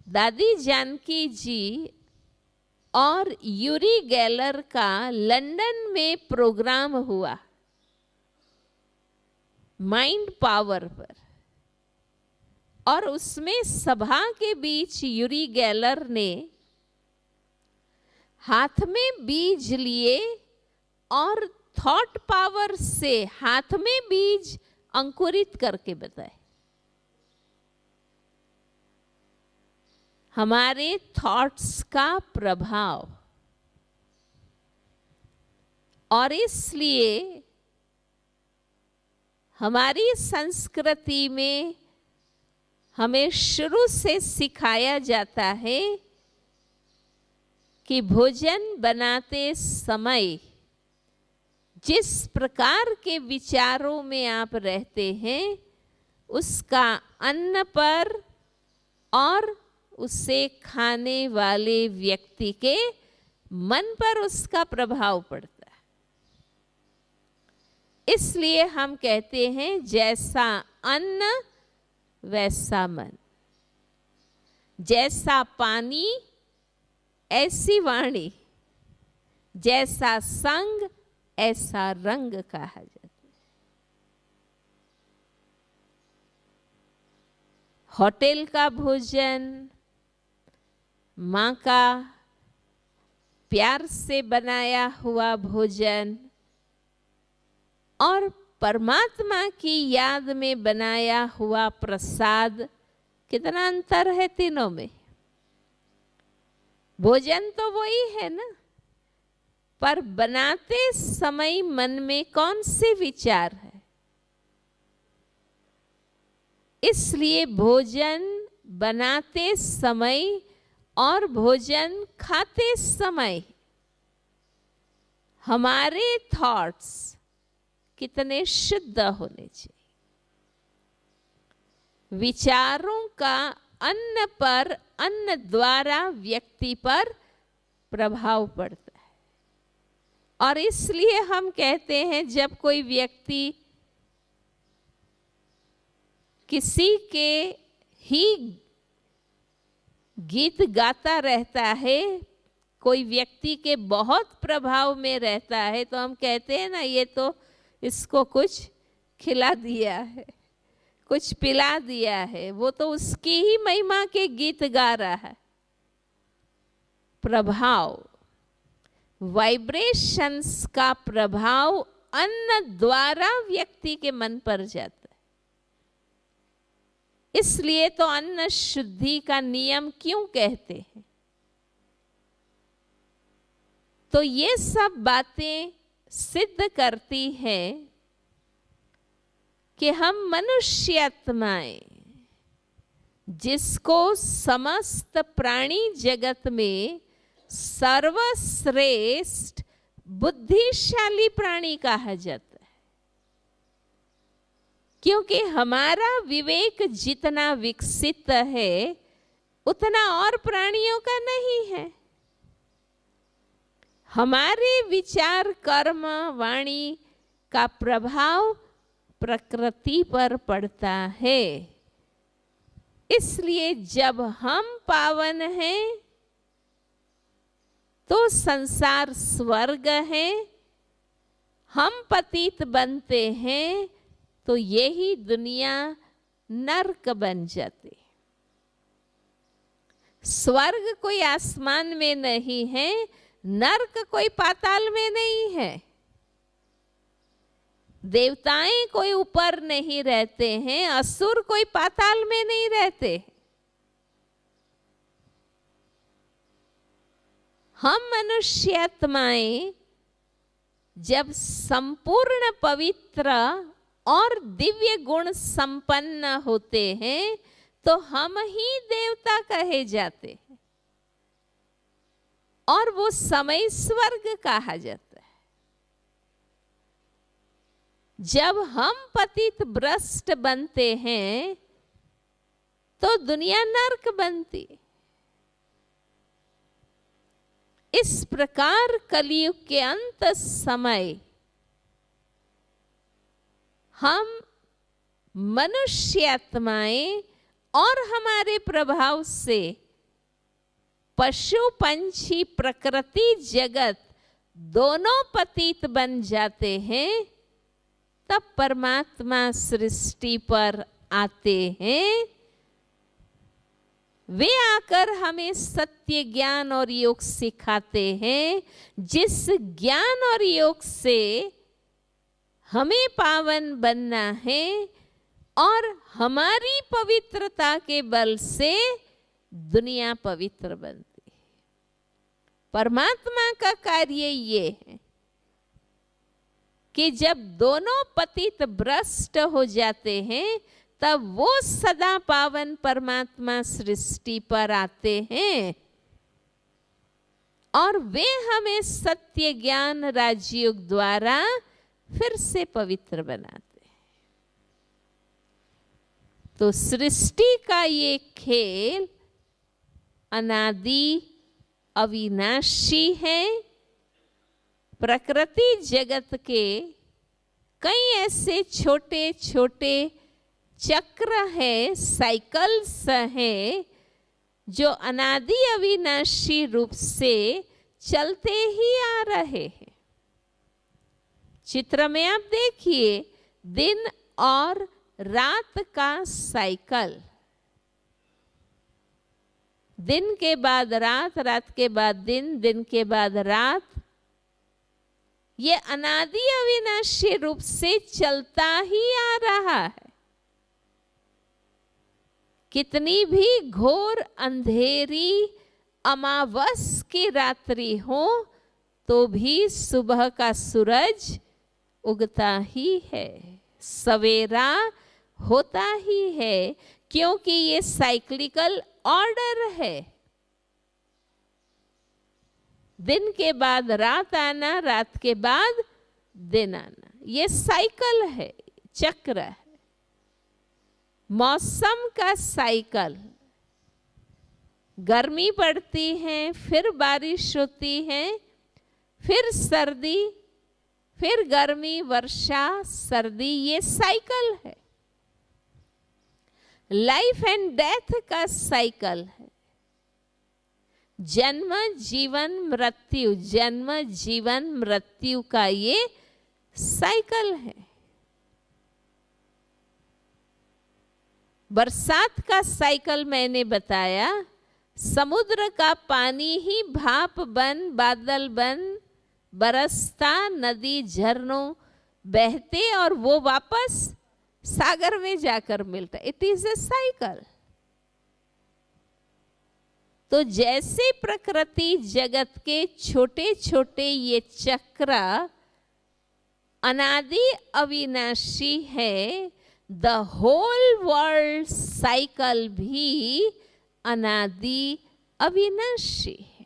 दादी जानकी जी और यूरी गैलर का लंदन में प्रोग्राम हुआ माइंड पावर पर, और उसमें सभा के बीच यूरी गैलर ने हाथ में बीज लिए और थॉट पावर से हाथ में बीज अंकुरित करके बताए। हमारे थॉट्स का प्रभाव। और इसलिए हमारी संस्कृति में हमें शुरू से सिखाया जाता है कि भोजन बनाते समय जिस प्रकार के विचारों में आप रहते हैं, उसका अन्न पर और उसे खाने वाले व्यक्ति के मन पर उसका प्रभाव पड़ता है। इसलिए हम कहते हैं, जैसा अन्न वैसा मन, जैसा पानी ऐसी वाणी, जैसा संग ऐसा रंग कहा जाता है। होटल का भोजन, माँ का प्यार से बनाया हुआ भोजन और परमात्मा की याद में बनाया हुआ प्रसाद, कितना अंतर है तीनों में। भोजन तो वही है ना, पर बनाते समय मन में कौन से विचार है। इसलिए भोजन बनाते समय और भोजन खाते समय हमारे थॉट्स कितने शुद्ध होने चाहिए। विचारों का अन्न पर, अन्न द्वारा व्यक्ति पर प्रभाव पड़ता है। और इसलिए हम कहते हैं जब कोई व्यक्ति किसी के ही गीत गाता रहता है, कोई व्यक्ति के बहुत प्रभाव में रहता है, तो हम कहते हैं ना, ये तो इसको कुछ खिला दिया है, कुछ पिला दिया है, वो तो उसकी ही महिमा के गीत गा रहा है। प्रभाव, वाइब्रेशंस का प्रभाव अन्न द्वारा व्यक्ति के मन पर जाता है। इसलिए तो अन्न शुद्धि का नियम क्यों कहते हैं। तो ये सब बातें सिद्ध करती हैं कि हम मनुष्य आत्माएं, जिसको समस्त प्राणी जगत में सर्वश्रेष्ठ बुद्धिशाली प्राणी कहा जाता है, क्योंकि हमारा विवेक जितना विकसित है उतना और प्राणियों का नहीं है। हमारे विचार, कर्म, वाणी का प्रभाव प्रकृति पर पड़ता है। इसलिए जब हम पावन हैं तो संसार स्वर्ग है, हम पतित बनते हैं तो यही दुनिया नरक बन जाती। स्वर्ग कोई आसमान में नहीं है, नरक कोई पाताल में नहीं है। देवताएं कोई ऊपर नहीं रहते हैं, असुर कोई पाताल में नहीं रहते। हम मनुष्य आत्माएं जब संपूर्ण पवित्र और दिव्य गुण संपन्न होते हैं तो हम ही देवता कहे जाते हैं और वो समय स्वर्ग कहा जाता है। जब हम पतित भ्रष्ट बनते हैं तो दुनिया नरक बनती। इस प्रकार कलयुग के अंत समय हम मनुष्य आत्माएं और हमारे प्रभाव से पशु पंछी प्रकृति जगत दोनों पतित बन जाते हैं। तब परमात्मा सृष्टि पर आते हैं। वे आकर हमें सत्य ज्ञान और योग सिखाते हैं, जिस ज्ञान और योग से हमें पावन बनना है और हमारी पवित्रता के बल से दुनिया पवित्र बनती है। परमात्मा का कार्य ये है कि जब दोनों पतित भ्रष्ट हो जाते हैं तब वो सदा पावन परमात्मा सृष्टि पर आते हैं और वे हमें सत्य ज्ञान राजयोग द्वारा फिर से पवित्र बनाते हैं। तो सृष्टि का ये खेल अनादि अविनाशी है। प्रकृति जगत के कई ऐसे छोटे छोटे चक्र है, साइकिल्स हैं, जो अनादि अविनाशी रूप से चलते ही आ रहे हैं। चित्र में आप देखिए दिन और रात का साइकिल, दिन के बाद रात, रात के बाद दिन, दिन के बाद रात, ये अनादि अविनाशी रूप से चलता ही आ रहा है। कितनी भी घोर अंधेरी अमावस की रात्रि हो तो भी सुबह का सूरज उगता ही है, सवेरा होता ही है, क्योंकि ये साइक्लिकल ऑर्डर है। दिन के बाद रात आना, रात के बाद दिन आना, ये साइकिल है, चक्र है। मौसम का साइकिल, गर्मी पड़ती है, फिर बारिश होती है, फिर सर्दी, फिर गर्मी, वर्षा, सर्दी, ये साइकिल है। लाइफ एंड डेथ का साइकिल है। जन्म जीवन मृत्यु, जन्म जीवन मृत्यु का ये साइकिल है। बरसात का साइकिल मैंने बताया, समुद्र का पानी ही भाप बन, बादल बन, बरसता, नदी झरनों बहते और वो वापस सागर में जाकर मिलता। It is a cycle. तो जैसे प्रकृति जगत के छोटे छोटे ये चक्र अनादि अविनाशी है, द होल वर्ल्ड साइकिल भी अनादि अविनाशी है।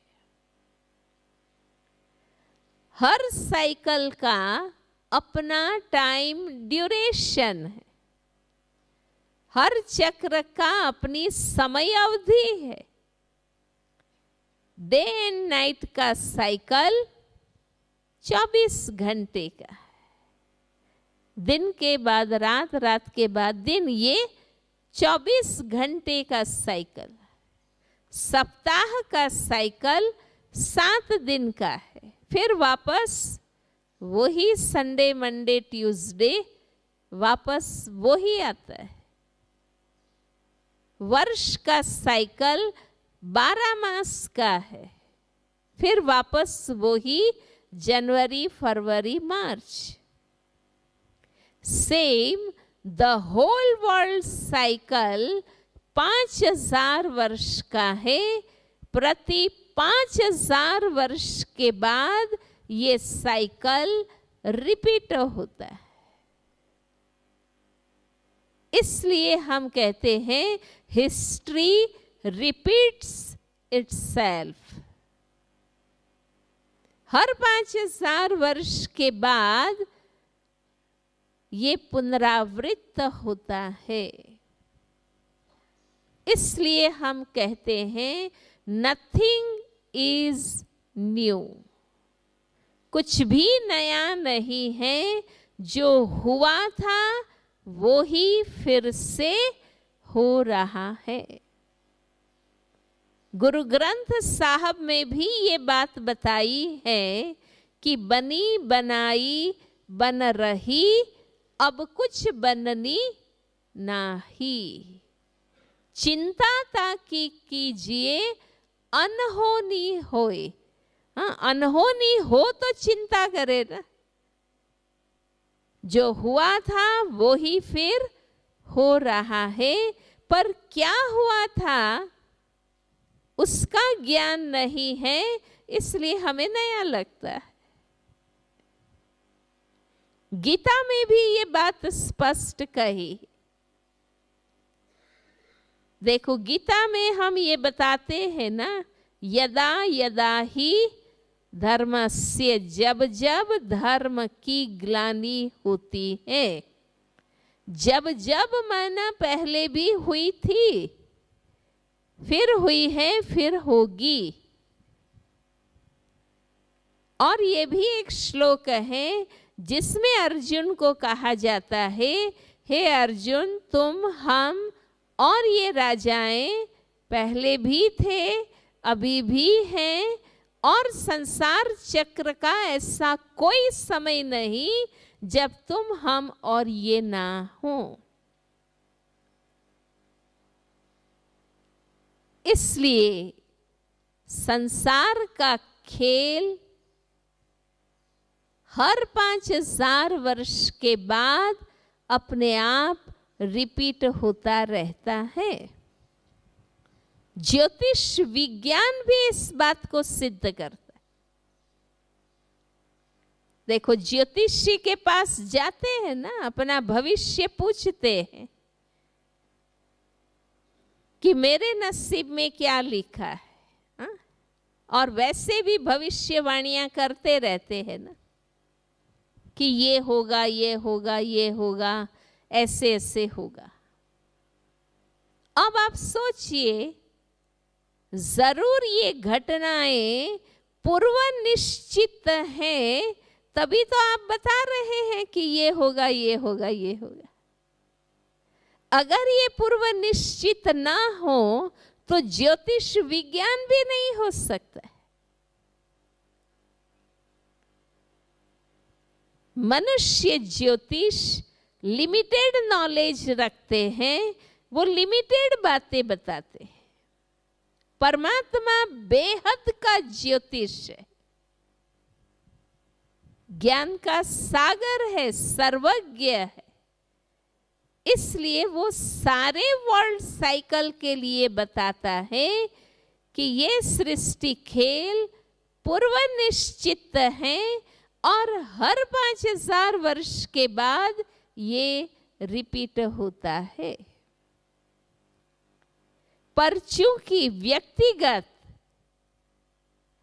हर साइकिल का अपना टाइम ड्यूरेशन है, हर चक्र का अपनी समय अवधि है। डे एंड नाइट का साइकिल 24 घंटे का है। दिन के बाद रात, रात के बाद दिन, ये 24 घंटे का साइकिल। सप्ताह का साइकिल 7 दिन का है, फिर वापस वही संडे मंडे ट्यूसडे वापस वही आता है। वर्ष का साइकिल 12 मास का है, फिर वापस वही जनवरी फरवरी मार्च। Same the whole world cycle 5000 वर्ष का है। प्रति 5000 वर्ष के बाद ये साइकिल रिपीट होता है। इसलिए हम कहते हैं हिस्ट्री रिपीट्स इटसेल्फ। हर 5000 वर्ष के बाद ये पुनरावृत्त होता है। इसलिए हम कहते हैं नथिंग इज न्यू। कुछ भी नया नहीं है, जो हुआ था वो ही फिर से हो रहा है। गुरु ग्रंथ साहब में भी ये बात बताई है कि बनी बनाई बन रही, अब कुछ बननी नाही। चिंता ताकि कीजिए अनहोनी होए। हाँ, अनहोनी हो तो चिंता करे ना। जो हुआ था वो ही फिर हो रहा है, पर क्या हुआ था उसका ज्ञान नहीं है, इसलिए हमें नया लगता है। गीता में भी ये बात स्पष्ट कही। देखो गीता में हम ये बताते हैं ना, यदा यदा ही धर्मस्य, जब जब धर्म की ग्लानि होती है। जब जब माना पहले भी हुई थी, फिर हुई है, फिर होगी। और ये भी एक श्लोक है जिसमें अर्जुन को कहा जाता है, हे अर्जुन तुम, हम और ये राजाएं पहले भी थे, अभी भी हैं और संसार चक्र का ऐसा कोई समय नहीं जब तुम, हम और ये ना हो। इसलिए संसार का खेल हर 5000 वर्ष के बाद अपने आप रिपीट होता रहता है। ज्योतिष विज्ञान भी इस बात को सिद्ध करता है। देखो, ज्योतिषी के पास जाते हैं ना, अपना भविष्य पूछते हैं कि मेरे नसीब में क्या लिखा है, हा? और वैसे भी भविष्यवाणियां करते रहते हैं ना कि ये होगा, ये होगा, ये होगा, ऐसे ऐसे होगा। अब आप सोचिए, जरूर ये घटनाएं पूर्व निश्चित हैं, तभी तो आप बता रहे हैं कि ये होगा, ये होगा, ये होगा। अगर ये पूर्व निश्चित ना हो तो ज्योतिष विज्ञान भी नहीं हो सकता। मनुष्य ज्योतिष लिमिटेड नॉलेज रखते हैं, वो लिमिटेड बातें बताते हैं। परमात्मा बेहद का ज्योतिष है, ज्ञान का सागर है, सर्वज्ञ है। इसलिए वो सारे वर्ल्ड साइकिल के लिए बताता है कि ये सृष्टि खेल पूर्व निश्चित है और हर 5000 वर्ष के बाद ये रिपीट होता है। पर चूंकि व्यक्तिगत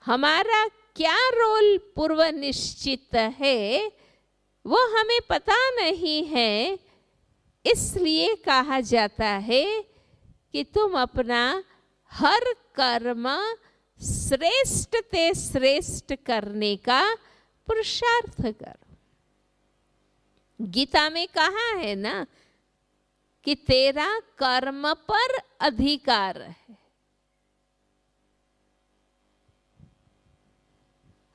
हमारा क्या रोल पूर्व निश्चित है वो हमें पता नहीं है, इसलिए कहा जाता है कि तुम अपना हर कर्म श्रेष्ठ ते श्रेष्ठ करने का पुरुषार्थ करो। गीता में कहा है ना कि तेरा कर्म पर अधिकार है।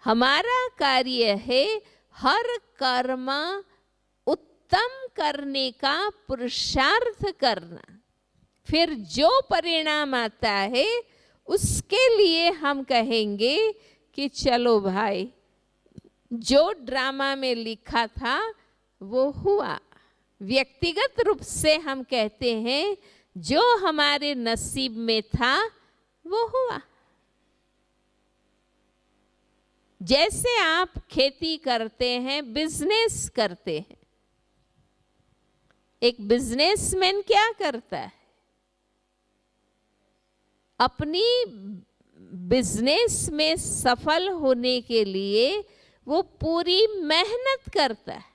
हमारा कार्य है हर कर्म उत्तम करने का पुरुषार्थ करना। फिर जो परिणाम आता है उसके लिए हम कहेंगे कि चलो भाई, जो ड्रामा में लिखा था वो हुआ। व्यक्तिगत रूप से हम कहते हैं जो हमारे नसीब में था वो हुआ। जैसे आप खेती करते हैं, बिजनेस करते हैं, एक बिजनेसमैन क्या करता है? अपनी बिजनेस में सफल होने के लिए वो पूरी मेहनत करता है।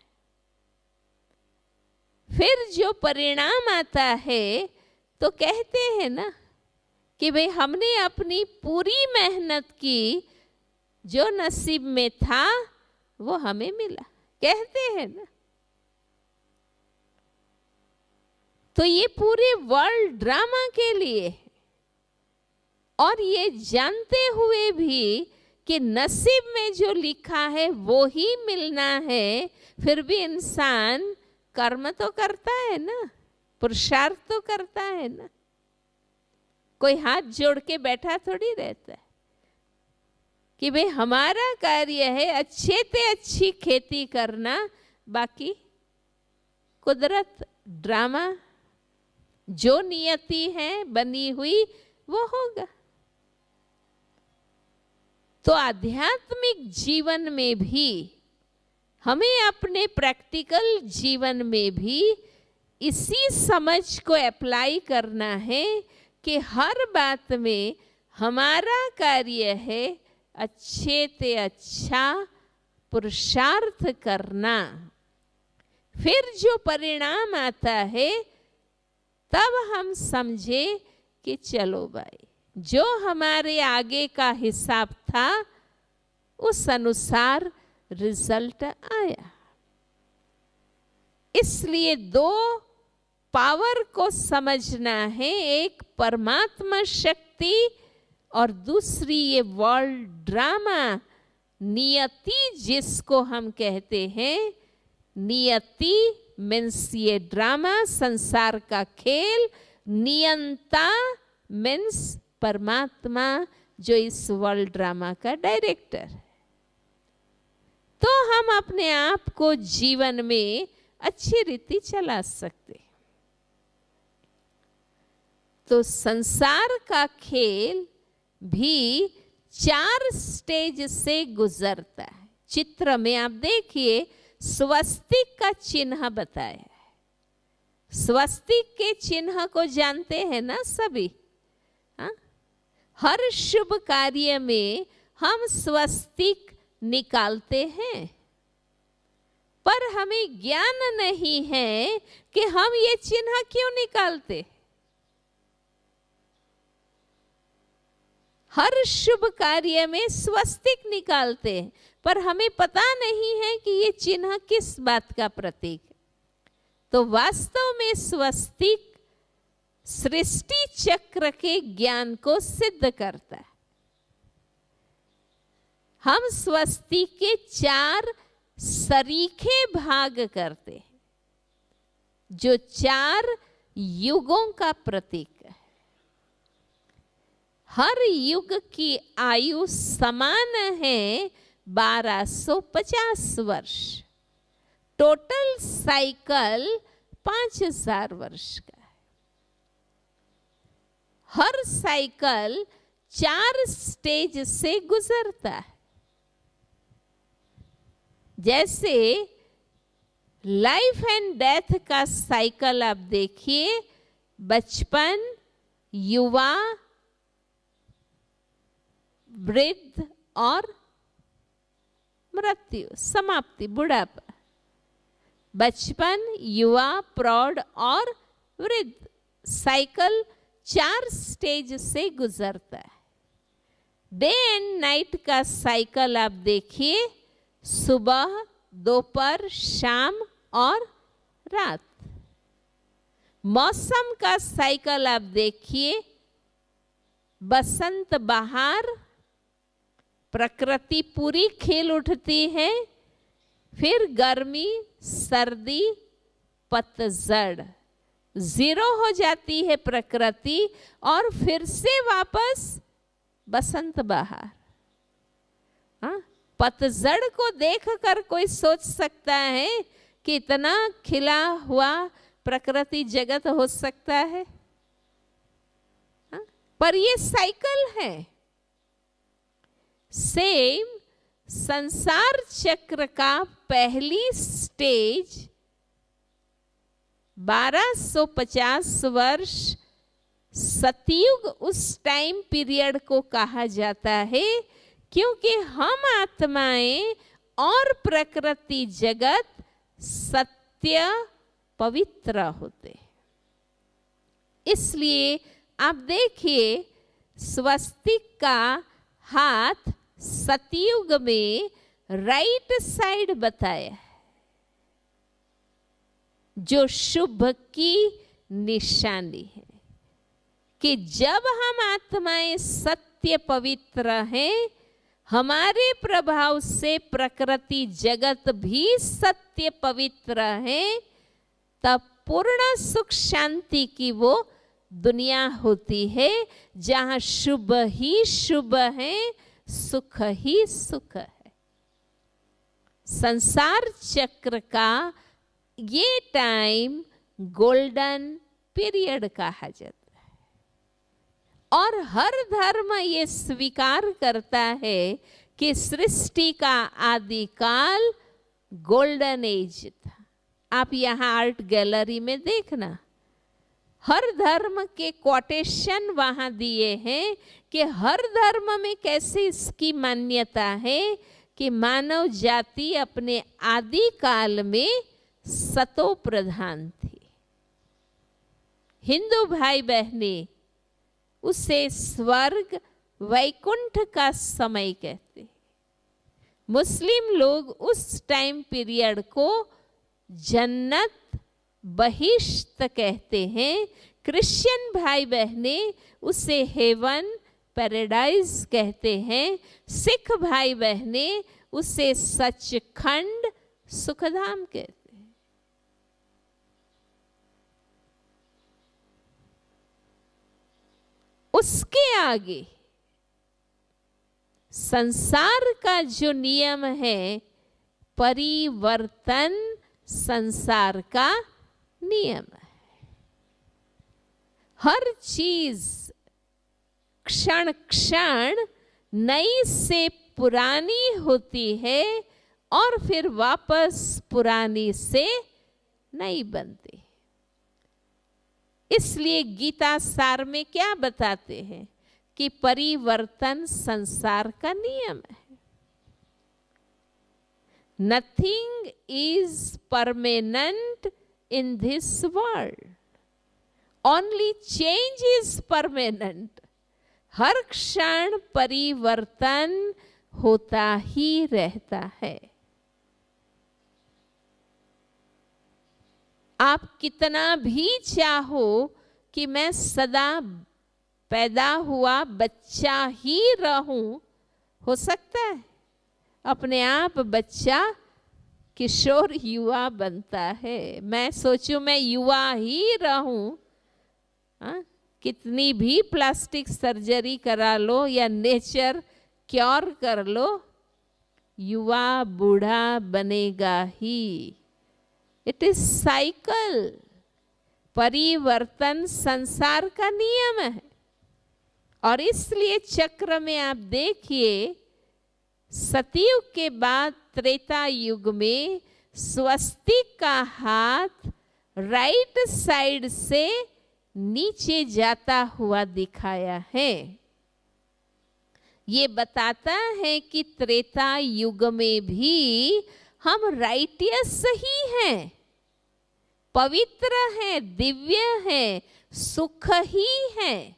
फिर जो परिणाम आता है तो कहते हैं ना कि भाई हमने अपनी पूरी मेहनत की, जो नसीब में था वो हमें मिला, कहते हैं ना। तो ये पूरे वर्ल्ड ड्रामा के लिए है। और ये जानते हुए भी कि नसीब में जो लिखा है वो ही मिलना है, फिर भी इंसान कर्म तो करता है ना, पुरुषार्थ तो करता है ना। कोई हाथ जोड़ के बैठा थोड़ी रहता है कि भाई हमारा कार्य है अच्छे से अच्छी खेती करना, बाकी कुदरत ड्रामा जो नियति है बनी हुई वो होगा। तो आध्यात्मिक जीवन में भी हमें अपने प्रैक्टिकल जीवन में भी इसी समझ को अप्लाई करना है कि हर बात में हमारा कार्य है अच्छे से अच्छा पुरुषार्थ करना। फिर जो परिणाम आता है तब हम समझे कि चलो भाई, जो हमारे आगे का हिसाब था उस अनुसार रिजल्ट आया। इसलिए दो पावर को समझना है, एक परमात्मा शक्ति और दूसरी ये वर्ल्ड ड्रामा नियति जिसको हम कहते हैं। नियति मीन्स ये ड्रामा, संसार का खेल। नियंता मीन्स परमात्मा जो इस वर्ल्ड ड्रामा का डायरेक्टर है। तो हम अपने आप को जीवन में अच्छी रीति चला सकते। तो संसार का खेल भी 4 स्टेज से गुजरता है। चित्र में आप देखिए स्वस्तिक का चिन्ह बताया है। स्वस्तिक के चिन्ह को जानते हैं ना सभी? हाँ? हर शुभ कार्य में हम स्वस्तिक निकालते हैं, पर हमें ज्ञान नहीं है कि हम ये चिन्ह क्यों निकालते। हर शुभ कार्य में स्वस्तिक निकालते हैं, पर हमें पता नहीं है कि ये चिन्ह किस बात का प्रतीक है। तो वास्तव में स्वस्तिक सृष्टि चक्र के ज्ञान को सिद्ध करता है। हम स्वस्तिक के 4 सरीखे भाग करते हैं, जो 4 युगों का प्रतीक है। हर युग की आयु समान है 1250 वर्ष। टोटल साइकिल 5000 वर्ष का है। हर साइकिल 4 स्टेज से गुजरता है। जैसे लाइफ एंड डेथ का साइकिल आप देखिए, बचपन, युवा, वृद्ध और मृत्यु, समाप्ति, बुढ़ापा। बचपन, युवा, प्रौढ़ और वृद्ध साइकिल 4 स्टेज से गुजरता है। डे एंड नाइट का साइकिल आप देखिए, सुबह, दोपहर, शाम और रात। मौसम का साइकिल आप देखिए, बसंत, बहार, प्रकृति पूरी खिल उठती है, फिर गर्मी, सर्दी, पतझड़, 0 हो जाती है प्रकृति और फिर से वापस बसंत, बहार। हाँ, पतझड़ को देखकर कोई सोच सकता है कि इतना खिला हुआ प्रकृति जगत हो सकता है? हाँ? पर ये साइकिल है। सेम संसार चक्र का पहली स्टेज 1250 वर्ष सतयुग उस टाइम पीरियड को कहा जाता है, क्योंकि हम आत्माएं और प्रकृति जगत सत्य पवित्र होते। इसलिए आप देखिए स्वस्तिक का हाथ सतयुग में राइट साइड बताया है, जो शुभ की निशानी है कि जब हम आत्माएं सत्य पवित्र हैं, हमारे प्रभाव से प्रकृति जगत भी सत्य पवित्र है, तब पूर्ण सुख शांति की वो दुनिया होती है जहां शुभ ही शुभ है, सुख ही सुख है। संसार चक्र का ये टाइम गोल्डन पीरियड कहा जाता है और हर धर्म ये स्वीकार करता है कि सृष्टि का आदिकाल गोल्डन एज था। आप यहाँ आर्ट गैलरी में देखना, हर धर्म के कोटेशन वहाँ दिए हैं कि हर धर्म में कैसे इसकी मान्यता है कि मानव जाति अपने आदि काल में सतो प्रधान थी। हिंदू भाई बहने उसे स्वर्ग वैकुंठ का समय कहते हैं। मुस्लिम लोग उस टाइम पीरियड को जन्नत बहिश्त कहते हैं। क्रिश्चियन भाई बहने उसे हेवन पैराडाइज कहते हैं, सिख भाई बहने उसे सचखंड सुखधाम कहते हैं। उसके आगे संसार का जो नियम है, परिवर्तन संसार का नियम है। हर चीज क्षण क्षण नई से पुरानी होती है और फिर वापस पुरानी से नई बनती। इसलिए गीता सार में क्या बताते हैं कि परिवर्तन संसार का नियम है। Nothing is permanent in this world. Only change is permanent. हर क्षण परिवर्तन होता ही रहता है। आप कितना भी चाहो कि मैं सदा पैदा हुआ बच्चा ही रहूं, हो सकता है अपने आप बच्चा किशोर युवा बनता है। मैं सोचूं मैं युवा ही रहूं, कितनी भी प्लास्टिक सर्जरी करा लो या नेचर क्योर कर लो, युवा बूढ़ा बनेगा ही। It is cycle. परिवर्तन संसार का नियम है। और इसलिए चक्र में आप देखिए, सतयुग के बाद त्रेता युग में स्वस्तिक का हाथ राइट साइड से नीचे जाता हुआ दिखाया है। ये बताता है कि त्रेता युग में भी हम राइटियस ही हैं, पवित्र हैं, दिव्य हैं, सुख ही हैं।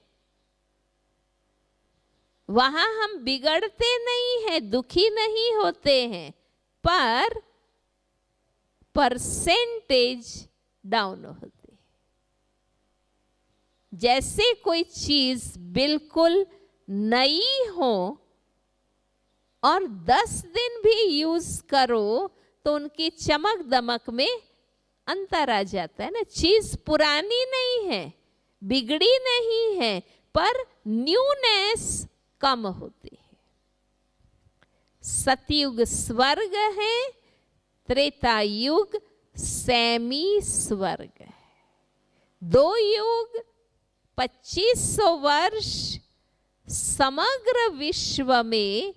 वहां हम बिगड़ते नहीं हैं, दुखी नहीं होते हैं, पर परसेंटेज डाउन होती। जैसे कोई चीज बिल्कुल नई हो और 10 दिन भी यूज करो तो उनकी चमक दमक में अंतर आ जाता है ना। चीज पुरानी नहीं है, बिगड़ी नहीं है, पर न्यूनेस कम होती है। सतयुग स्वर्ग है, त्रेता युग सेमी स्वर्ग है। 2 युग 2500 वर्ष समग्र विश्व में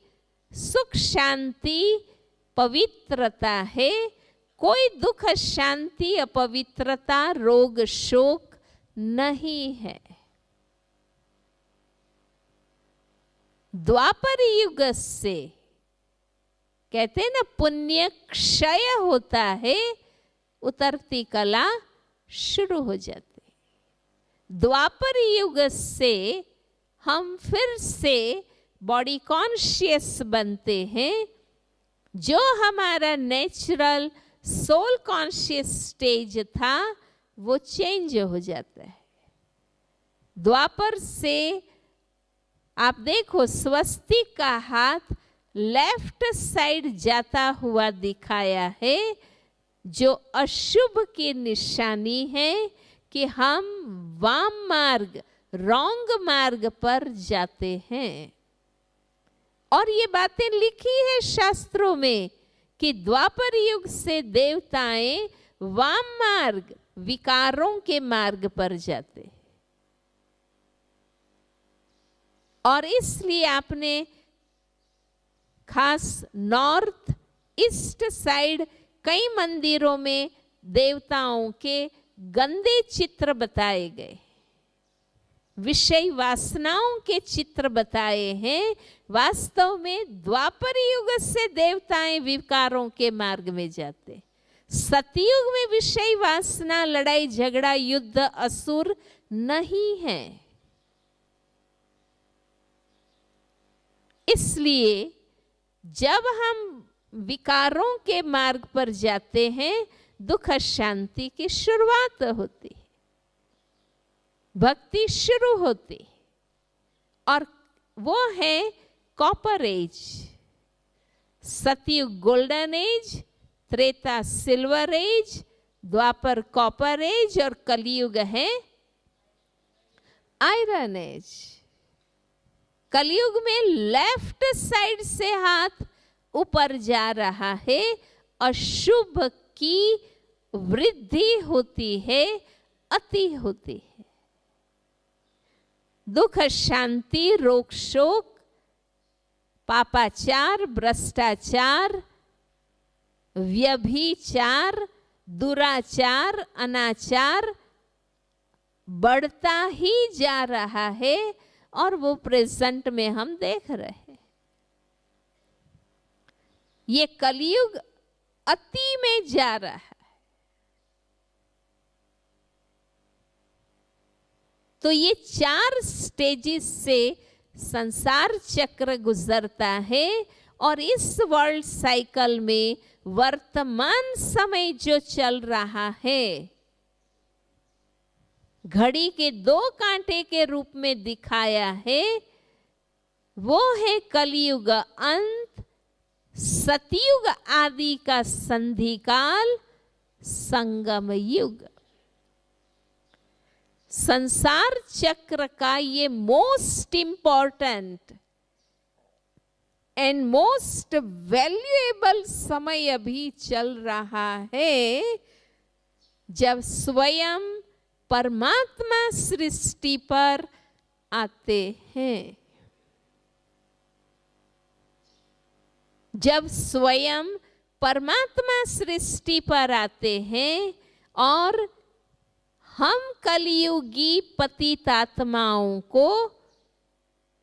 सुख शांति पवित्रता है। कोई दुख शांति अपवित्रता रोग शोक नहीं है। द्वापर युग से कहते हैं ना, पुण्य क्षय होता है, उतरती कला शुरू हो जाती है। द्वापर युग से हम फिर से बॉडी कॉन्शियस बनते हैं। जो हमारा नेचुरल सोल कॉन्शियस स्टेज था वो चेंज हो जाता है। द्वापर से आप देखो, स्वस्तिक का हाथ लेफ्ट साइड जाता हुआ दिखाया है, जो अशुभ की निशानी है कि हम वाम मार्ग, रॉन्ग मार्ग पर जाते हैं। और ये बातें लिखी है शास्त्रों में कि द्वापर युग से देवताएं वाम मार्ग, विकारों के मार्ग पर जाते हैं। और इसलिए आपने खास नॉर्थ ईस्ट साइड कई मंदिरों में देवताओं के गंदे चित्र बताए गए, विषय वासनाओं के चित्र बताए हैं। वास्तव में द्वापर युग से देवताएं विकारों के मार्ग में जाते। सतयुग में विषय वासना, लड़ाई झगड़ा, युद्ध, असुर नहीं है। इसलिए जब हम विकारों के मार्ग पर जाते हैं, दुख शांति की शुरुआत होती है, भक्ति शुरू होती। और वो है copper age. Satyug golden age, Treta silver age, Dwapar copper age और कलयुग है आयरन एज। कलयुग में लेफ्ट साइड से हाथ ऊपर जा रहा है, अशुभ की वृद्धि होती है, अति होती है। दुख, शांति, रोग, शोक, पापाचार, भ्रष्टाचार, व्यभिचार, दुराचार, अनाचार बढ़ता ही जा रहा है और वो प्रेजेंट में हम देख रहे हैं। ये कलयुग अति में जा रहा है। तो ये 4 स्टेजेस से संसार चक्र गुजरता है और इस वर्ल्ड साइकिल में वर्तमान समय जो चल रहा है, घड़ी के 2 कांटे के रूप में दिखाया है, वो है कलयुग अंत, सतयुग आदि का संधिकाल, संगम युग। संसार चक्र का ये most important and most valuable समय अभी चल रहा है, जब स्वयं परमात्मा सृष्टि पर आते हैं। जब स्वयं परमात्मा सृष्टि पर आते हैं और हम कलियुगी पतितात्माओं को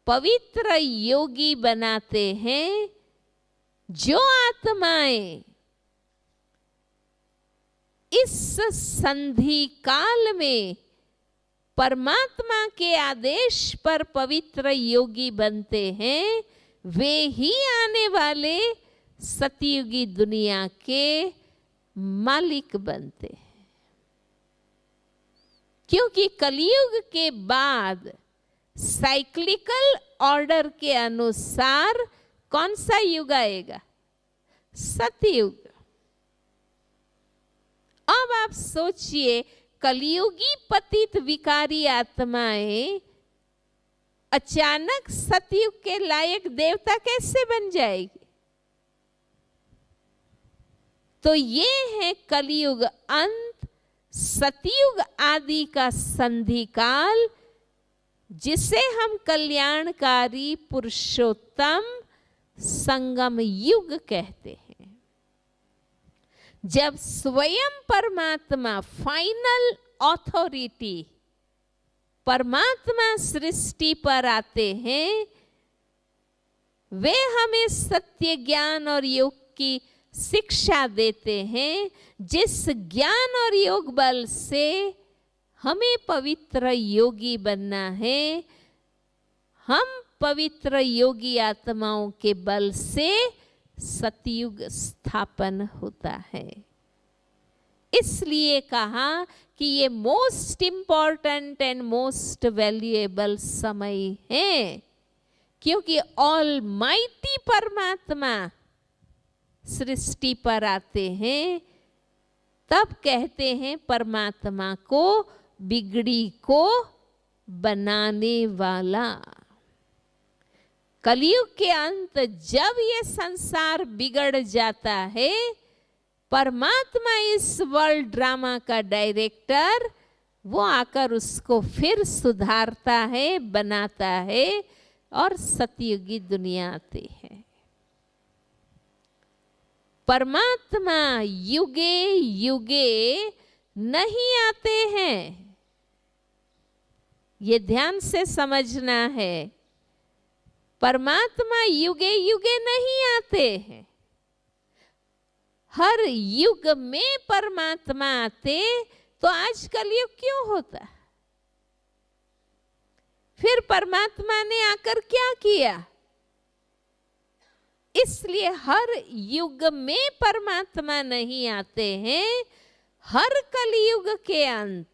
पवित्र योगी बनाते हैं, जो आत्माएं इस संधि काल में परमात्मा के आदेश पर पवित्र योगी बनते हैं, वे ही आने वाले सतयुगी दुनिया के मालिक बनते हैं। क्योंकि कलयुग के बाद साइक्लिकल ऑर्डर के अनुसार कौन सा युग आएगा? सतयुग। अब आप सोचिए, कलयुगी पतित विकारी आत्माएं अचानक सतयुग के लायक देवता कैसे बन जाएगी? तो ये है कलयुग अंत, सतयुग आदि का संधिकाल, जिसे हम कल्याणकारी पुरुषोत्तम संगम युग कहते हैं। जब स्वयं परमात्मा फाइनल ऑथोरिटी परमात्मा सृष्टि पर आते हैं, वे हमें सत्य ज्ञान और योग की शिक्षा देते हैं, जिस ज्ञान और योग बल से हमें पवित्र योगी बनना है। हम पवित्र योगी आत्माओं के बल से सतयुग स्थापन होता है। इसलिए कहा कि ये most important and most valuable समय है, क्योंकि ऑलमाइटी परमात्मा सृष्टि पर आते हैं, तब कहते हैं परमात्मा को बिगड़ी को बनाने वाला। कलयुग के अंत जब ये संसार बिगड़ जाता है, परमात्मा इस वर्ल्ड ड्रामा का डायरेक्टर, वो आकर उसको फिर सुधारता है, बनाता है और सतयुगी दुनिया आती है। परमात्मा युगे युगे नहीं आते हैं, ये ध्यान से समझना है। परमात्मा युगे युगे नहीं आते हैं। हर युग में परमात्मा आते तो आज कलयुग क्यों होता? फिर परमात्मा ने आकर क्या किया? इसलिए हर युग में परमात्मा नहीं आते हैं। हर कलयुग के अंत,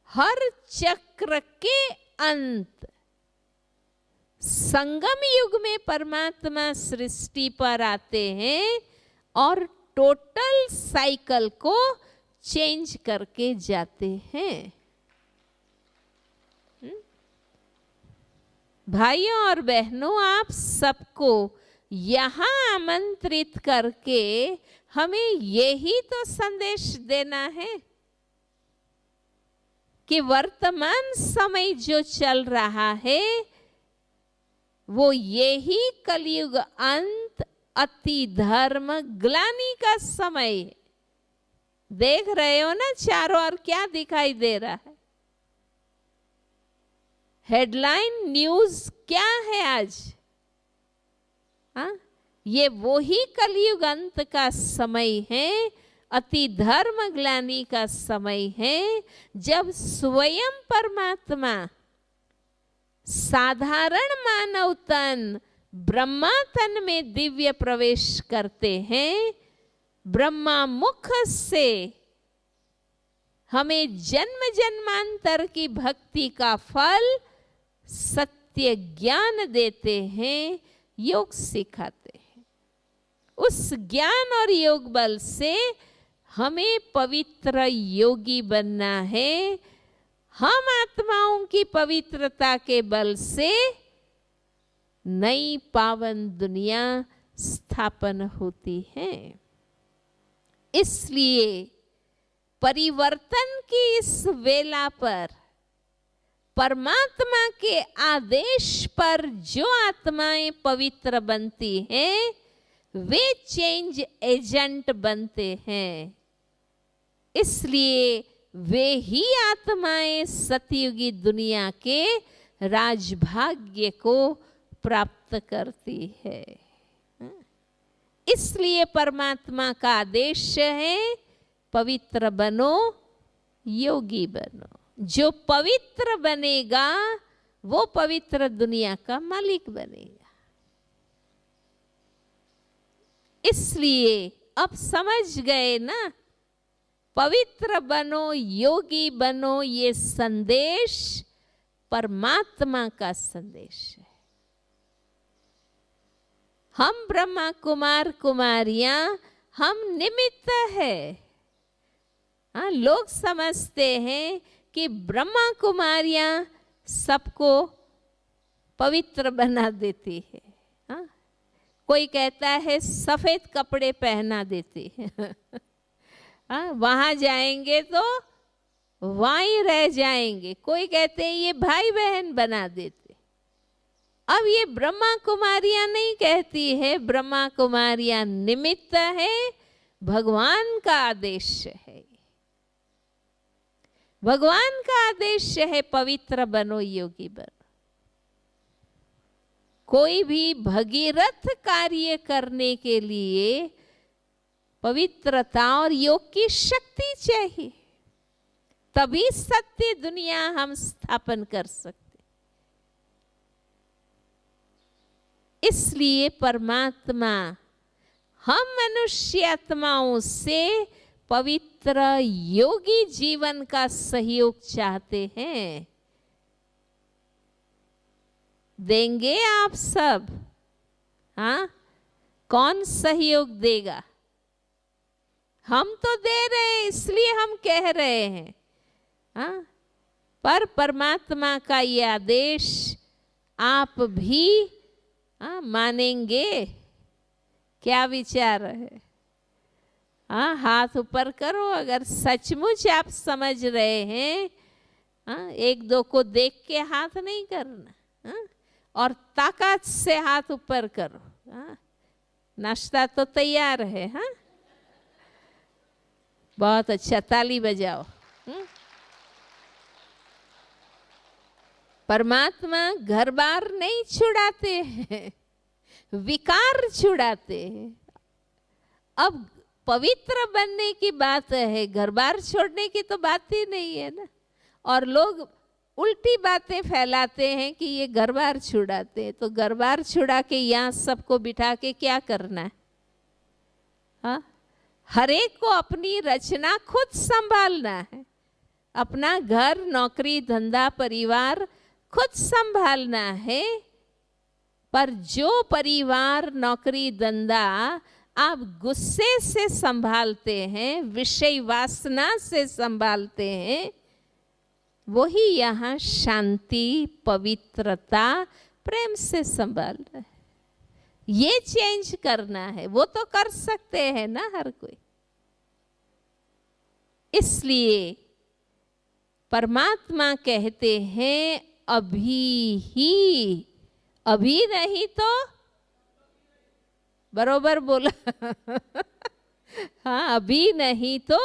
हर चक्र के अंत संगम युग में परमात्मा सृष्टि पर आते हैं और टोटल साइकिल को चेंज करके जाते हैं। भाइयों और बहनों, आप सबको यहाँ आमंत्रित करके हमें यही तो संदेश देना है कि वर्तमान समय जो चल रहा है वो यही कलयुग अंत अति धर्म ग्लानि का समय है। देख रहे हो ना चारों ओर क्या दिखाई दे रहा है? हेडलाइन न्यूज क्या है आज? हाँ, ये वो ही कलयुग अंत का समय है, अति धर्म ग्लानि का समय है, जब स्वयं परमात्मा साधारण मानव तन ब्रह्मा तन में दिव्य प्रवेश करते हैं। ब्रह्मा मुख से हमें जन्म जन्मांतर की भक्ति का फल सत्य ज्ञान देते हैं, योग सिखाते हैं। उस ज्ञान और योग बल से हमें पवित्र योगी बनना है। हम आत्माओं की पवित्रता के बल से नई पावन दुनिया स्थापन होती है। इसलिए परिवर्तन की इस वेला पर परमात्मा के आदेश पर जो आत्माएं पवित्र बनती हैं, वे चेंज एजेंट बनते हैं। इसलिए वे ही आत्माएं सतयुगी दुनिया के राजभाग्य को प्राप्त करती है। इसलिए परमात्मा का आदेश है, पवित्र बनो, योगी बनो। जो पवित्र बनेगा वो पवित्र दुनिया का मालिक बनेगा। इसलिए अब समझ गए ना, पवित्र बनो, योगी बनो, ये संदेश परमात्मा का संदेश है। हम ब्रह्मा कुमार कुमारियां, हम निमित्त है। हाँ, लोग समझते हैं कि ब्रह्मा कुमारियां सबको पवित्र बना देती है। हाँ, कोई कहता है सफेद कपड़े पहना देती है। हाँ, वहां जाएंगे तो वहीं रह जाएंगे। कोई कहते हैं ये भाई बहन बना देते। अब ये ब्रह्मा कुमारियां नहीं कहती है, ब्रह्मा कुमारियां निमित्त है, भगवान का आदेश है। भगवान का आदेश है, पवित्र बनो, योगी बनो। कोई भी भगीरथ कार्य करने के लिए पवित्रता और योग की शक्ति चाहिए, तभी सत्य दुनिया हम स्थापन कर सकते। इसलिए परमात्मा हम मनुष्य आत्माओं से पवित्र योगी जीवन का सहयोग चाहते हैं। देंगे आप सब? हाँ, कौन सहयोग देगा? हम तो दे रहे हैं, इसलिए हम कह रहे हैं। हाँ, पर परमात्मा का ये आदेश आप भी मानेंगे? क्या विचार है? हाँ, हाथ ऊपर करो अगर सचमुच आप समझ रहे हैं। हाँ, एक दो को देख के हाथ नहीं करना। हाँ, और ताकत से हाथ ऊपर करो। हाँ, नाश्ता तो तैयार है। हाँ, बहुत अच्छा, ताली बजाओ। परमात्मा घर बार नहीं छुड़ाते हैं, विकार छुड़ाते हैं। अब पवित्र बनने की बात है, घर बार छोड़ने की तो बात ही नहीं है ना। और लोग उल्टी बातें फैलाते हैं कि ये घर बार छुड़ाते हैं। तो घर बार छुड़ा के यहाँ सबको बिठा के क्या करना है? हाँ, हर एक को अपनी रचना खुद संभालना है। अपना घर, नौकरी, धंधा, परिवार खुद संभालना है। पर जो परिवार नौकरी धंधा आप गुस्से से संभालते हैं, विषय वासना से संभालते हैं, वही यहाँ शांति, पवित्रता, प्रेम से संभाल रहे हैं। ये चेंज करना है। वो तो कर सकते हैं ना हर कोई। इसलिए परमात्मा कहते हैं अभी ही, अभी नहीं तो बरोबर बोला हाँ, अभी नहीं तो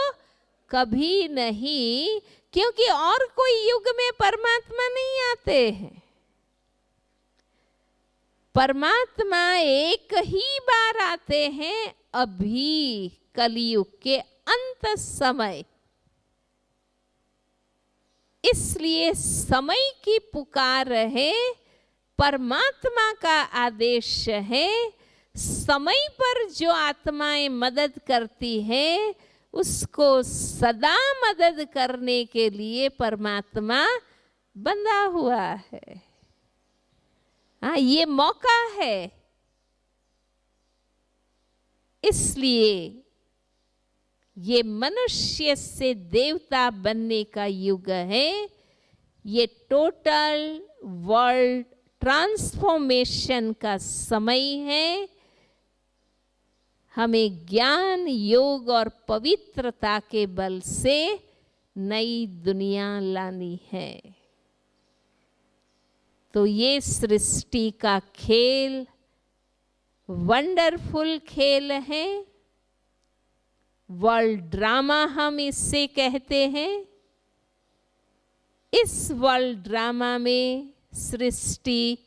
कभी नहीं, क्योंकि और कोई युग में परमात्मा नहीं आते हैं। परमात्मा एक ही बार आते हैं, अभी कलयुग के अंत समय। इसलिए समय की पुकार है, परमात्मा का आदेश है। समय पर जो आत्माएं मदद करती है, उसको सदा मदद करने के लिए परमात्मा बंधा हुआ है। हाँ, ये मौका है। इसलिए ये मनुष्य से देवता बनने का युग है। ये टोटल वर्ल्ड ट्रांसफॉर्मेशन का समय है। हमें ज्ञान, योग और पवित्रता के बल से नई दुनिया लानी है। तो ये सृष्टि का खेल वंडरफुल खेल है। वर्ल्ड ड्रामा हम इससे कहते हैं। इस वर्ल्ड ड्रामा में सृष्टि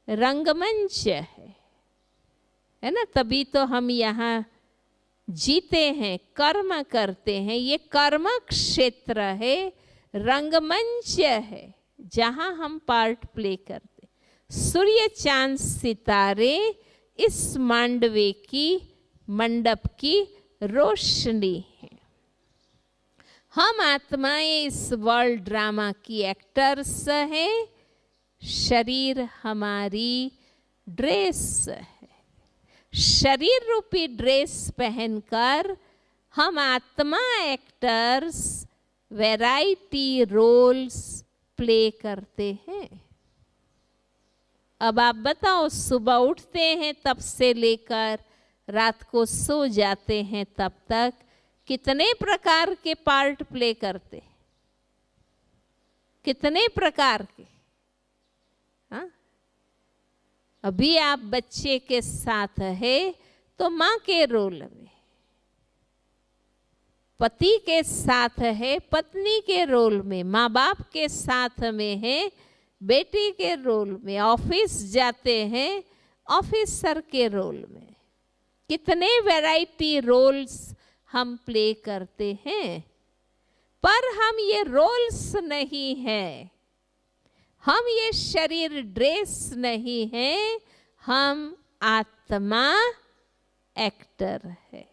रंगमंच है ना। तभी तो हम यहाँ जीते हैं, कर्म करते हैं। ये कर्म क्षेत्र है, रंगमंच है, जहाँ हम पार्ट प्ले करते। सूर्य, चांद, सितारे इस मांडवे की, मंडप की रोशनी है। हम आत्माएं इस वर्ल्ड ड्रामा की एक्टर्स हैं। शरीर हमारी ड्रेस है। शरीर रूपी ड्रेस पहनकर हम आत्मा एक्टर्स वैरायटी रोल्स प्ले करते हैं। अब आप बताओ, सुबह उठते हैं तब से लेकर रात को सो जाते हैं तब तक कितने प्रकार के पार्ट प्ले करते? कितने प्रकार के? हाँ? अभी आप बच्चे के साथ है तो माँ के रोल में, पति के साथ है पत्नी के रोल में, माँ बाप के साथ में है बेटी के रोल में, ऑफिस जाते हैं ऑफिसर के रोल में। कितने वैरायटी रोल्स हम प्ले करते हैं। पर हम ये रोल्स नहीं है, हम ये शरीर ड्रेस नहीं है, हम आत्मा एक्टर है।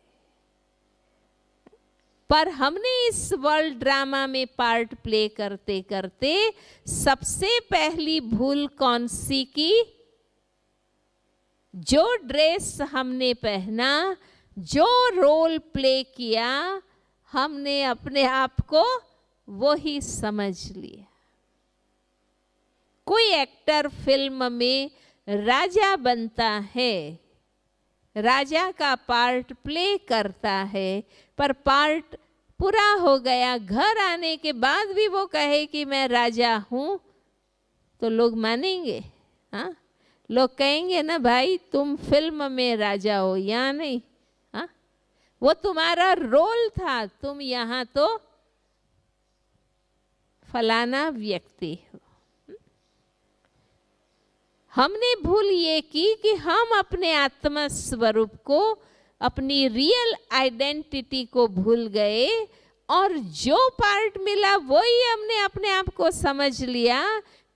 पर हमने इस वर्ल्ड ड्रामा में पार्ट प्ले करते करते सबसे पहली भूल कौन सी की? जो ड्रेस हमने पहना, जो रोल प्ले किया, हमने अपने आप को वो ही समझ लिया। कोई एक्टर फिल्म में राजा बनता है, राजा का पार्ट प्ले करता है, पर पार्ट पूरा हो गया, घर आने के बाद भी वो कहे कि मैं राजा हूं, तो लोग मानेंगे? हाँ, लोग कहेंगे ना, भाई तुम फिल्म में राजा हो, यहाँ नहीं। हाँ, वो तुम्हारा रोल था, तुम यहाँ तो फलाना व्यक्ति हो। हमने भूल ये की कि हम अपने आत्मा स्वरूप को, अपनी रियल आइडेंटिटी को भूल गए और जो पार्ट मिला वही हमने अपने आप को समझ लिया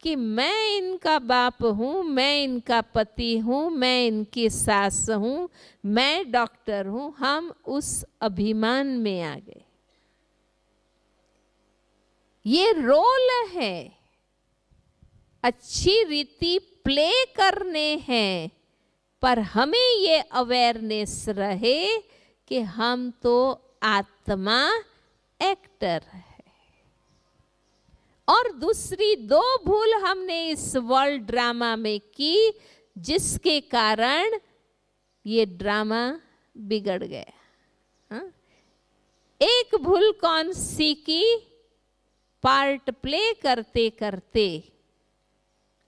कि मैं इनका बाप हूँ, मैं इनका पति हूँ, मैं इनकी सास हूँ, मैं डॉक्टर हूँ। हम उस अभिमान में आ गए। ये रोल है। अच्छी रीति प्ले करने हैं, पर हमें ये अवेयरनेस रहे कि हम तो आत्मा एक्टर है। और दूसरी दो भूल हमने इस वर्ल्ड ड्रामा में की, जिसके कारण ये ड्रामा बिगड़ गया। हाँ? एक भूल कौन सी की? पार्ट प्ले करते करते,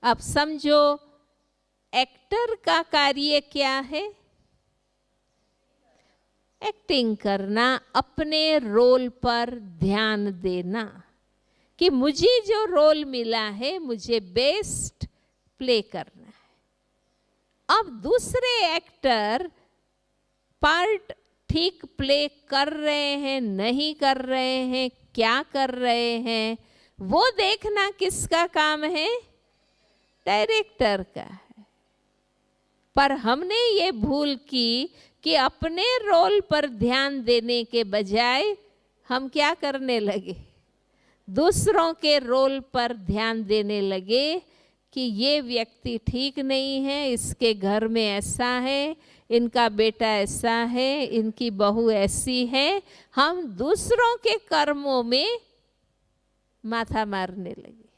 अब समझो एक्टर का कार्य क्या है? एक्टिंग करना, अपने रोल पर ध्यान देना कि मुझे जो रोल मिला है मुझे बेस्ट प्ले करना है। अब दूसरे एक्टर पार्ट ठीक प्ले कर रहे हैं, नहीं कर रहे हैं, क्या कर रहे हैं, वो देखना किसका काम है? डायरेक्टर का है। पर हमने ये भूल की कि अपने रोल पर ध्यान देने के बजाय हम क्या करने लगे? दूसरों के रोल पर ध्यान देने लगे कि ये व्यक्ति ठीक नहीं है, इसके घर में ऐसा है, इनका बेटा ऐसा है, इनकी बहू ऐसी है। हम दूसरों के कर्मों में माथा मारने लगे।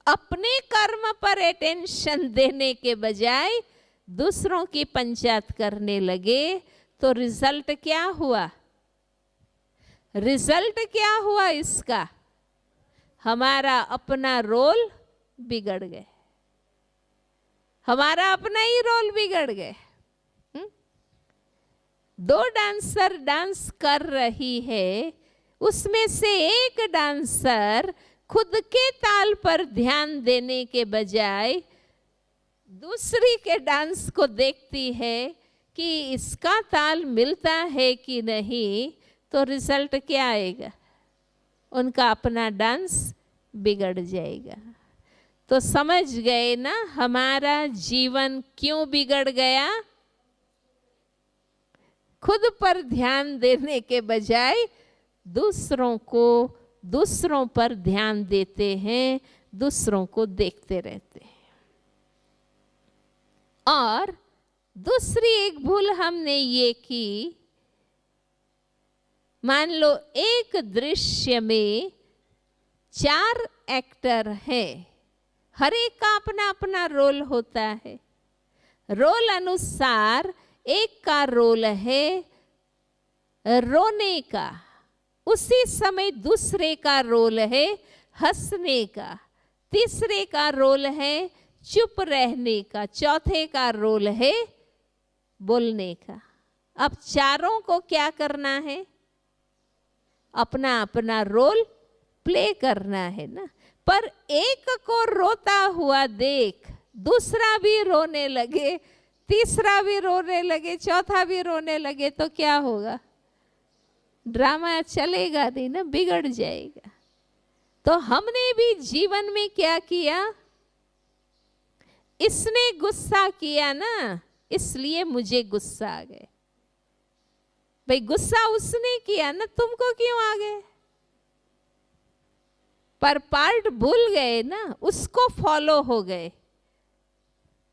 अपने कर्म पर अटेंशन देने के बजाय दूसरों की पंचायत करने लगे। तो रिजल्ट क्या हुआ? रिजल्ट क्या हुआ इसका? हमारा अपना रोल बिगड़ गए, हमारा अपना ही रोल बिगड़ गए। दो डांसर डांस कर रही है, उसमें से एक डांसर खुद के ताल पर ध्यान देने के बजाय दूसरी के डांस को देखती है कि इसका ताल मिलता है कि नहीं, तो रिजल्ट क्या आएगा? उनका अपना डांस बिगड़ जाएगा। तो समझ गए ना हमारा जीवन क्यों बिगड़ गया? खुद पर ध्यान देने के बजाय दूसरों पर ध्यान देते हैं, दूसरों को देखते रहते हैं। और दूसरी एक भूल हमने ये की, मान लो एक दृश्य में 4 एक्टर हैं, हर एक का अपना अपना रोल होता है। रोल अनुसार एक का रोल है रोने का, उसी समय दूसरे का रोल है हंसने का, तीसरे का रोल है चुप रहने का, चौथे का रोल है बोलने का। अब चारों को क्या करना है? अपना अपना रोल प्ले करना है ना। पर एक को रोता हुआ देख दूसरा भी रोने लगे, तीसरा भी रोने लगे, चौथा भी रोने लगे, तो क्या होगा? ड्रामा चलेगा नहीं ना, बिगड़ जाएगा। तो हमने भी जीवन में क्या किया? इसने गुस्सा किया ना, इसलिए मुझे गुस्सा आ गए। भाई गुस्सा उसने किया ना, तुमको क्यों आ गए? पर पार्ट भूल गए ना, उसको फॉलो हो गए।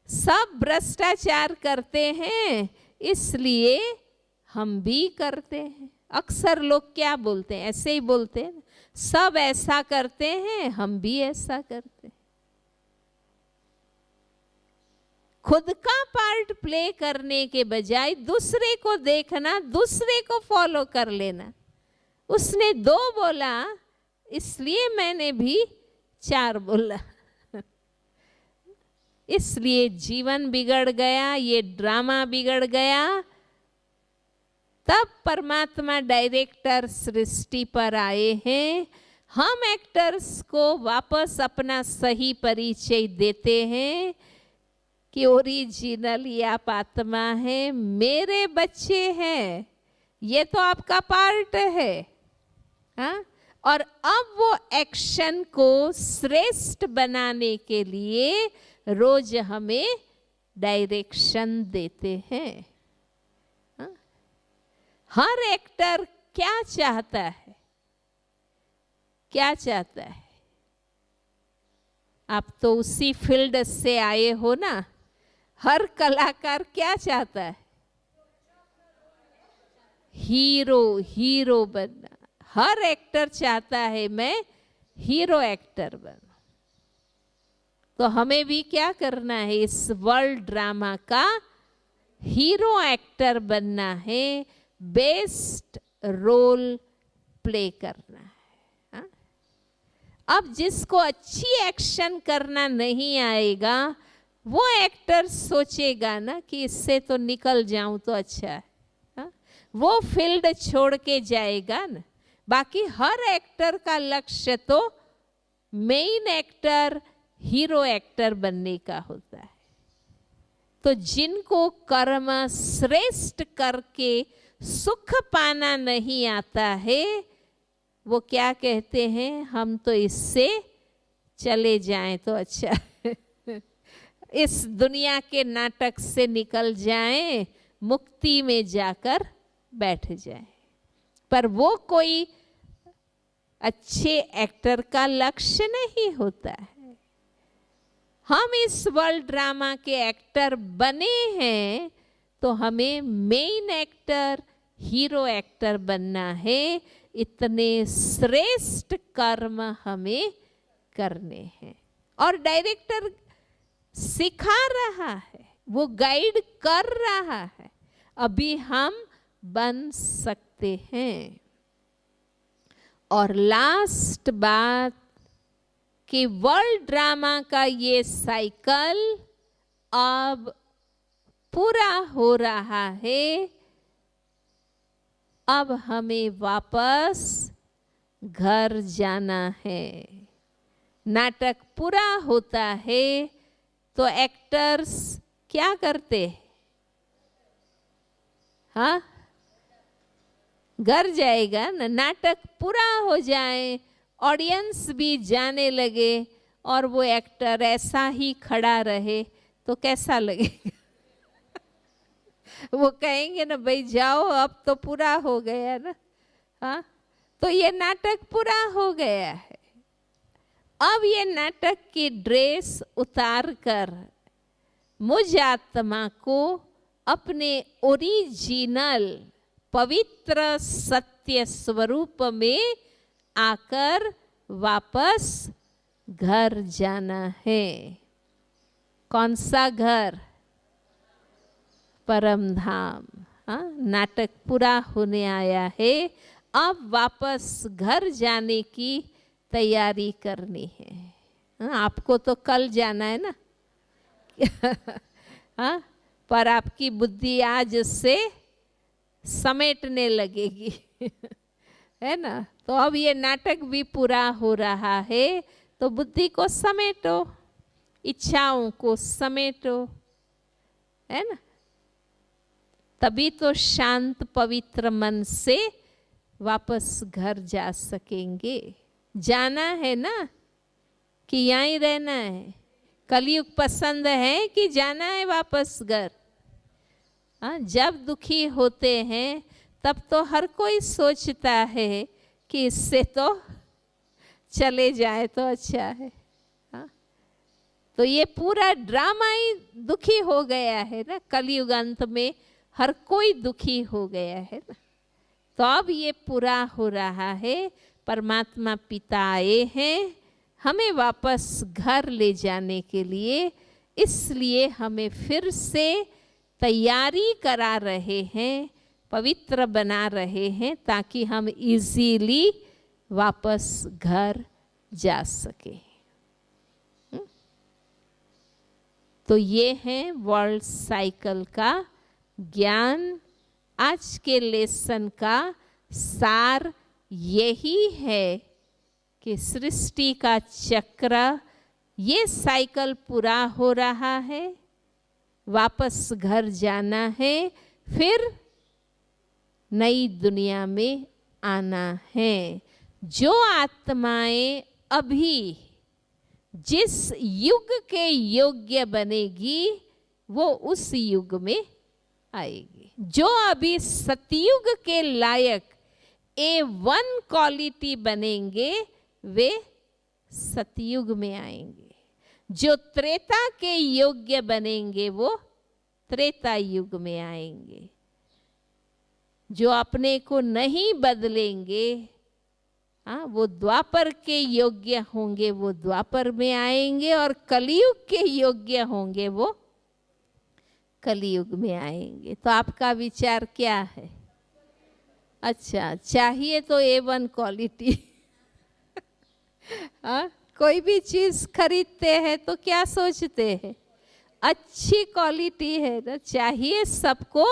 सब भ्रष्टाचार करते हैं, इसलिए हम भी करते हैं। अक्सर लोग क्या बोलते हैं? ऐसे ही बोलते हैं, सब ऐसा करते हैं, हम भी ऐसा करते हैं। खुद का पार्ट प्ले करने के बजाय दूसरे को देखना, दूसरे को फॉलो कर लेना। उसने 2 बोला, इसलिए मैंने भी 4 बोला। इसलिए जीवन बिगड़ गया, ये ड्रामा बिगड़ गया। तब परमात्मा डायरेक्टर सृष्टि पर आए हैं। हम एक्टर्स को वापस अपना सही परिचय देते हैं कि ओरिजिनल ये आप आत्मा है, मेरे बच्चे हैं, ये तो आपका पार्ट है। हाँ? और अब वो एक्शन को श्रेष्ठ बनाने के लिए रोज हमें डायरेक्शन देते हैं। हाँ? हर एक्टर क्या चाहता है? क्या चाहता है? आप तो उसी फील्ड से आए हो ना। हर कलाकार क्या चाहता है? हीरो, हीरो बनना। हर एक्टर चाहता है मैं हीरो एक्टर बनूं। तो हमें भी क्या करना है? इस वर्ल्ड ड्रामा का हीरो एक्टर बनना है, बेस्ट रोल प्ले करना है। हाँ? अब जिसको अच्छी एक्शन करना नहीं आएगा वो एक्टर सोचेगा ना कि इससे तो निकल जाऊं तो अच्छा है। हाँ? वो फील्ड छोड़ के जाएगा ना। बाकी हर एक्टर का लक्ष्य तो मेन एक्टर, हीरो एक्टर बनने का होता है। तो जिनको कर्म श्रेष्ठ करके सुख पाना नहीं आता है वो क्या कहते हैं? हम तो इससे चले जाएं तो अच्छा है। इस दुनिया के नाटक से निकल जाएं, मुक्ति में जाकर बैठ जाएं। पर वो कोई अच्छे एक्टर का लक्ष्य नहीं होता है। हम इस वर्ल्ड ड्रामा के एक्टर बने हैं तो हमें मेन एक्टर, हीरो एक्टर बनना है। इतने श्रेष्ठ कर्म हमें करने हैं। और डायरेक्टर सिखा रहा है, वो गाइड कर रहा है, अभी हम बन सकते हैं। और लास्ट बात कि वर्ल्ड ड्रामा का ये साइकिल अब पूरा हो रहा है। अब हमें वापस घर जाना है। नाटक पूरा होता है तो एक्टर्स क्या करते? हाँ, घर जाएगा ना। नाटक पूरा हो जाए, ऑडियंस भी जाने लगे और वो एक्टर ऐसा ही खड़ा रहे तो कैसा लगेगा? वो कहेंगे ना भाई जाओ, अब तो पूरा हो गया ना। हाँ, तो ये नाटक पूरा हो गया है। अब ये नाटक की ड्रेस उतार कर मुझ आत्मा को अपने ओरिजिनल पवित्र सत्य स्वरूप में आकर वापस घर जाना है। कौन सा घर? परम धाम। हाँ, नाटक पूरा होने आया है। अब वापस घर जाने की तैयारी करनी है। हाँ, आपको तो कल जाना है ना। हाँ, पर आपकी बुद्धि आज से समेटने लगेगी। है ना। तो अब ये नाटक भी पूरा हो रहा है तो बुद्धि को समेटो, इच्छाओं को समेटो, है ना। तभी तो शांत पवित्र मन से वापस घर जा सकेंगे। जाना है ना कि यहाँ ही रहना है? कलयुग पसंद है कि जाना है वापस घर? हाँ, जब दुखी होते हैं तब तो हर कोई सोचता है कि इससे तो चले जाए तो अच्छा है। हाँ, तो ये पूरा ड्रामा ही दुखी हो गया है ना। कलयुग अंत में हर कोई दुखी हो गया है ना। तो अब ये पूरा हो रहा है। परमात्मा पिता आए हैं हमें वापस घर ले जाने के लिए, इसलिए हमें फिर से तैयारी करा रहे हैं, पवित्र बना रहे हैं ताकि हम इजीली वापस घर जा सके। तो ये है वर्ल्ड साइकिल का ज्ञान। आज के लेसन का सार यही है कि सृष्टि का चक्र, ये साइकिल पूरा हो रहा है, वापस घर जाना है, फिर नई दुनिया में आना है। जो आत्माएं अभी जिस युग के योग्य बनेगी वो उस युग में आएगी। जो अभी सतयुग के लायक A1 क्वालिटी बनेंगे वे सतयुग में आएंगे। जो त्रेता के योग्य बनेंगे वो त्रेता युग में आएंगे, जो अपने को नहीं बदलेंगे, हाँ, वो द्वापर के योग्य होंगे, वो द्वापर में आएंगे, और कलयुग के योग्य होंगे वो कलयुग में आएंगे। तो आपका विचार क्या है? अच्छा, चाहिए तो A1 क्वालिटी। हाँ, कोई भी चीज खरीदते हैं तो क्या सोचते हैं? अच्छी क्वालिटी है ना, चाहिए सबको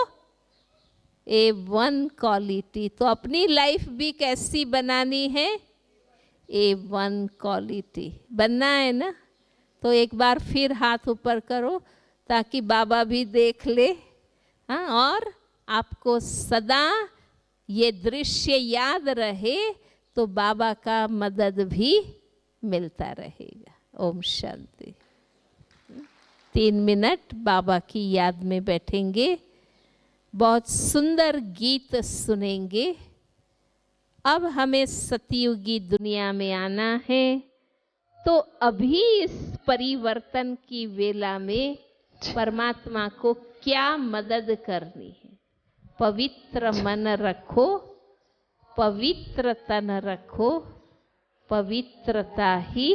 A1 क्वालिटी। तो अपनी लाइफ भी कैसी बनानी है? A1 क्वालिटी बनना है ना। तो एक बार फिर हाथ ऊपर करो ताकि बाबा भी देख ले, हाँ, और आपको सदा ये दृश्य याद रहे, तो बाबा का मदद भी मिलता रहेगा। ओम शांति। 3 मिनट बाबा की याद में बैठेंगे, बहुत सुंदर गीत सुनेंगे। अब हमें सतयुगी दुनिया में आना है, तो अभी इस परिवर्तन की वेला में परमात्मा को क्या मदद करनी है? पवित्र मन रखो, पवित्र तन रखो, पवित्रता ही